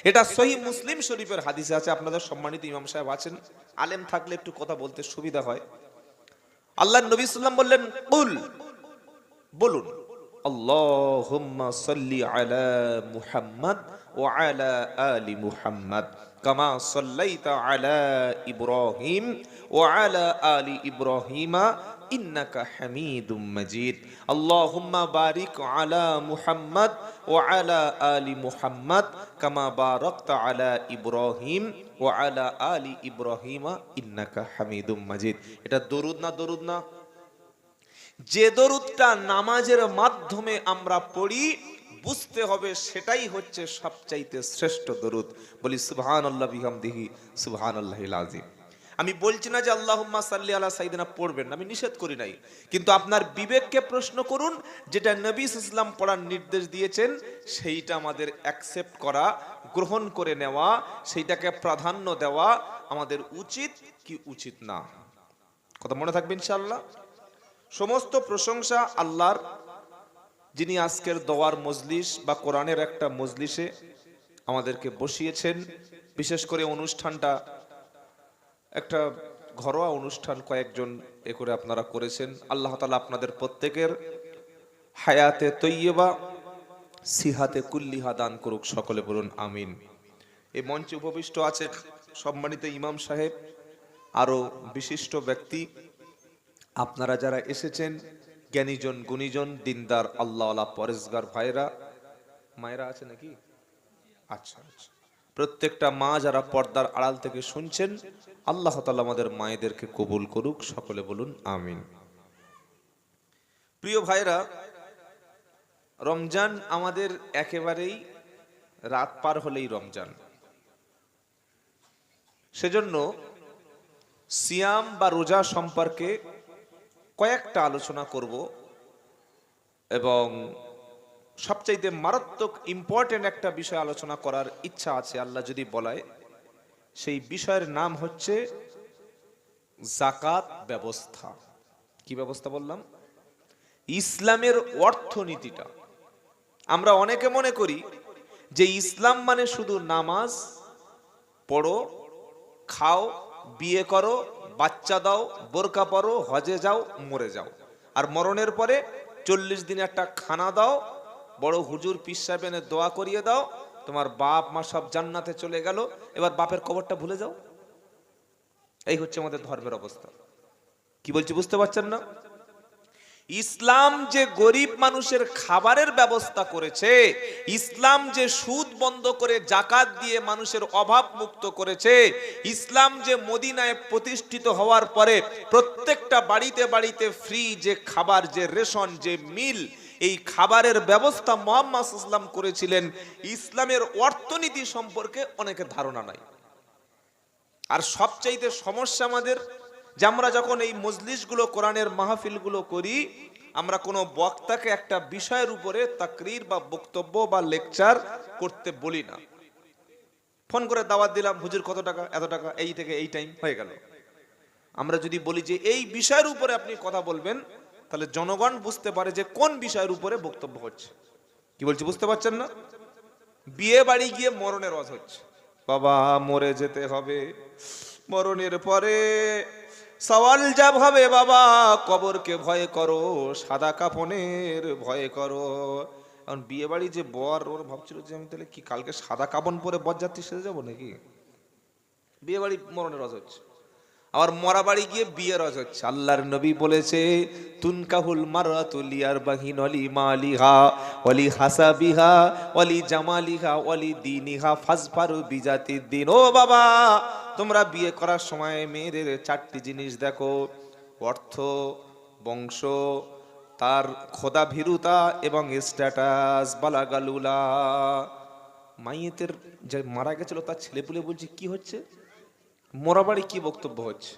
এটা সহিহ মুসলিম শরীফের হাদিসে আছে। আপনাদের সম্মানিত ইমাম সাহেব আছেন, আলেম থাকলে একটু কথা বলতে সুবিধা হয়। আল্লাহর নবী সাল্লাল্লাহু আলাইহি ওয়াসাল্লাম বললেন, কুল বলুন, আল্লাহুম্মা সাল্লি আলা মুহাম্মাদ ওয়া আলা আলি মুহাম্মাদ কামা সাল্লাইতা আলা ইব্রাহিম ওয়া আলা আলি ইব্রাহিমা ইন্নাকা হামিদুম মাজিদ। আল্লাহুম্মা বারিক আলা মুহাম্মাদ ওয়া আলা আলি মুহাম্মাদ কামা বারাকতা আলা ইব্রাহিম ওয়া আলা আলি ইব্রাহিমা ইন্নাকা হামিদুম মাজিদ। এটা দরুদ না? দরুদ না? যে দরুদটা নামাজের মাধ্যমে আমরা পড়ি, বুঝতে হবে সেটাই হচ্ছে সবচাইতে শ্রেষ্ঠ দরুদ। বলি সুবহানাল্লাহ বিহামদিহি সুবহানাল্লাহিল আযীম। আমি বলছি না যে আল্লাহুম্মা সাল্লি আলা সাইয়্যিদিনা পড়বেন, আমি নিষেধ করি নাই, কিন্তু আপনার বিবেককে প্রশ্ন করুন, যেটা নবী সাল্লাল্লাহু আলাইহি ওয়াসাল্লাম পড়ার নির্দেশ দিয়েছেন সেইটা আমাদের অ্যাকসেপ্ট করা, গ্রহণ করে নেওয়া, সেইটাকে প্রাধান্য দেওয়া আমাদের উচিত কি উচিত না। কথা মনে থাকবে ইনশাআল্লাহ। সমস্ত প্রশংসা আল্লাহর, যিনি আজকের দোয়ার মজলিস বা কোরআনের একটা মজলিসে আমাদেরকে বসিয়েছেন। বিশেষ করে অনুষ্ঠানটা একটা ঘরোয়া অনুষ্ঠান, কয়েকজন এ করে আপনারা করেছেন। আল্লাহ তাআলা আপনাদের প্রত্যেকের হায়াতে তৈয়বা সিহাতে কুল্লিহা দান করুক, সকলে বলুন আমিন। এই মঞ্চে উপবিষ্ট আছেন সম্মানিত ইমাম সাহেব, আরো বিশিষ্ট ব্যক্তি, আপনারা যারা এসেছেন, জ্ঞানীজন গুণীজন দিনদার আল্লাহওয়ালা পরেজগার ভাইরা, মায়েরা আছে নাকি? আচ্ছা আচ্ছা, প্রত্যেকটা মা যারা পর্দার আড়াল থেকে শুনছেন, আল্লাহ তাআলা আমাদের মায়েদেরকে কবুল করুক, সকলে বলুন আমিন। প্রিয় ভাইরা, রমজান আমাদের একেবারেই রাত পার হলেই রমজান। সেজন্য সিয়াম বা রোজা সম্পর্কে কয়েকটা আলোচনা করব, এবং সবচাইতে মারাত্মক ইম্পর্টেন্ট একটা বিষয় আলোচনা করার ইচ্ছা আছে আল্লাহ যদি বলায়। সেই বিষয়ের নাম হচ্ছে যাকাত ব্যবস্থা। কি ব্যবস্থা বললাম? ইসলামের অর্থনীতিটা। আমরা অনেকে মনে করি যে ইসলাম মানে শুধু নামাজ পড়ো, খাও, বিয়ে করো, বাচ্চা দাও, বোরকা পরো, হজে যাও, মরে যাও, আর মরণের পরে 40 দিন একটা খানা দাও, বড় হুজুর পীর সাহেবের দোয়া করিয়ে দাও, তোমার বাপ মা সব জান্নাতে চলে গেল, এবার বাপের কবরটা ভুলে যাও। এই হচ্ছে আমাদের ধর্মের অবস্থা। কি বলছি বুঝতে পারছেন না? ইসলাম যে গরিব মানুষের খাবারের ব্যবস্থা করেছে, ইসলাম যে সুদ বন্ধ করে জাকাত দিয়ে মানুষের অভাব মুক্ত করেছে, ইসলাম যে মদিনায় প্রতিষ্ঠিত হওয়ার পরে প্রত্যেকটা বাড়িতে বাড়িতে ফ্রি যে খাবার, যে রেশন, যে মিল, এই খাবারের ব্যবস্থা মুহাম্মদ সাল্লাল্লাহু আলাইহি ওয়াসাল্লাম করেছিলেন। ইসলামের অর্থনীতি সম্পর্কে অনেকের ধারণা নাই। আর সবচাইতে সমস্যা আমাদের যে আমরা যখন এই মজলিসগুলো, কোরআনের মাহফিলগুলো করি, আমরা কোনো বক্তাকে একটা বিষয়ের উপরে তাকরীর বা বক্তব্য বা লেকচার করতে বলি না। ফোন করে দাওয়াত দিলাম, হুজুর কত টাকা, এত টাকা, এই থেকে এই টাইম হয়ে গেল। আমরা যদি বলি যে এই বিষয়ের উপরে আপনি কথা বলবেন, তাহলে জনগণ বুঝতে পারে যে কোন বিষয়ের উপরে বক্তব্য হচ্ছে। কি বলছি বুঝতে পারছেন না? বিয়ে বাড়ি গিয়ে মরণের ওয়াজ হচ্ছে, বাবা মরে যেতে হবে, মরণের পরে সওয়াল জব হবে, বাবা কবরকে ভয় করো, সাদা কাফনের ভয় করো। এখন বিয়ে বাড়ি যে বর, ওর ভাবছিল যে আমি তাহলে কি কালকে সাদা কাফন পরে বরযাত্রী সেজে যাবো নাকি? বিয়ে বাড়ি মরণের রজ হচ্ছে, আবার মরা বাড়ি গিয়ে বিয়ে রজ হচ্ছে। আল্লাহর নবী বলেছে, তুনকাহুল মারাতু লিআরবাহিন ওয়ালি মালিহা ওয়ালি হাসাবিহা ওয়ালি জামালিহা ওয়ালি দীনিহা ফাজফারু বিজাতিদ্দিন। ও বাবা, তোমরা বিয়ে করার সময় মেয়েদের 4টি জিনিস দেখো: অর্থ, বংশ, তার খোদা ভীরুতা এবং স্ট্যাটাস বালাগালুলা। মাইয়েতের যে মারা গেছিল তার ছেলেপুলে বলছে কি হচ্ছে, মোরাবাড়ি কি বক্তব্য হচ্ছে।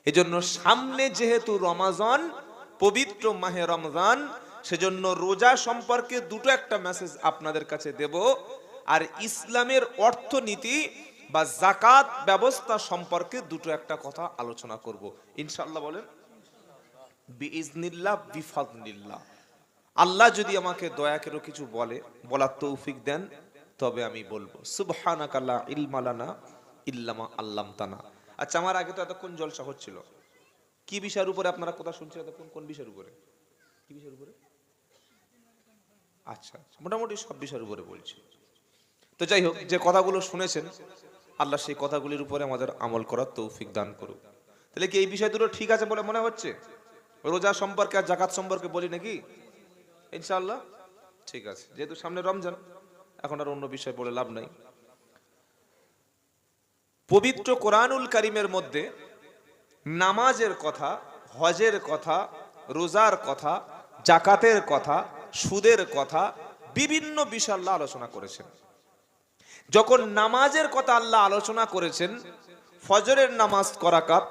এজন্য সামনে যেহেতু রমাজান, পবিত্র মাহে রমজান, সেজন্য রোজা সম্পর্কে দুটো একটা মেসেজ আপনাদের কাছে দেব, আর ইসলামের অর্থনীতি বা জাকাত ব্যবস্থা সম্পর্কে দুটো একটা কথা আলোচনা করব ইনশাআল্লাহ। বলেন বিইজনিল্লাহ বিফাদনিল্লাহ। আল্লাহ যদি আমাকে দয়া করে কিছু বলার তৌফিক দেন তবে আমি বলবো। সুবহানাকা লা ইলমা লানা ইল্লা মা আল্লামতানা। আচ্ছা, আমার আগে তো এতক্ষণ জলসা হচ্ছিল, কি বিষয়ের উপরে আপনারা কথা শুনছেন এতক্ষণ? কোন বিষয়ের উপরে, কি বিষয়ের উপরে? আচ্ছা আচ্ছা, মোটামুটি সব বিষয়ের উপরে বলছি। তো যাই হোক, যে কথাগুলো শুনেছেন আল্লাহ সেই কথাগুলির উপরে আমাদের আমল করার তৌফিক দান করুক। তাহলে কি এই বিষয় দুটো ঠিক আছে বলে মনে হচ্ছে? রোজা সম্পর্কে আর জাকাত সম্পর্কে বলি নাকি? ইনশাআল্লাহ ঠিক আছে। যেহেতু সামনে রমজান, এখন আর অন্য বিষয় বলে লাভ নাই। পবিত্র কোরআনুল কারীমের মধ্যে নামাজের কথা, হজের কথা, রোজার কথা, জাকাতের কথা, সুদের কথা, বিভিন্ন বিষয় আল্লাহ আলোচনা করেছেন। যখন নামাজের কথা আল্লাহ আলোচনা করেছেন, ফজরের নামাজ করাকাত,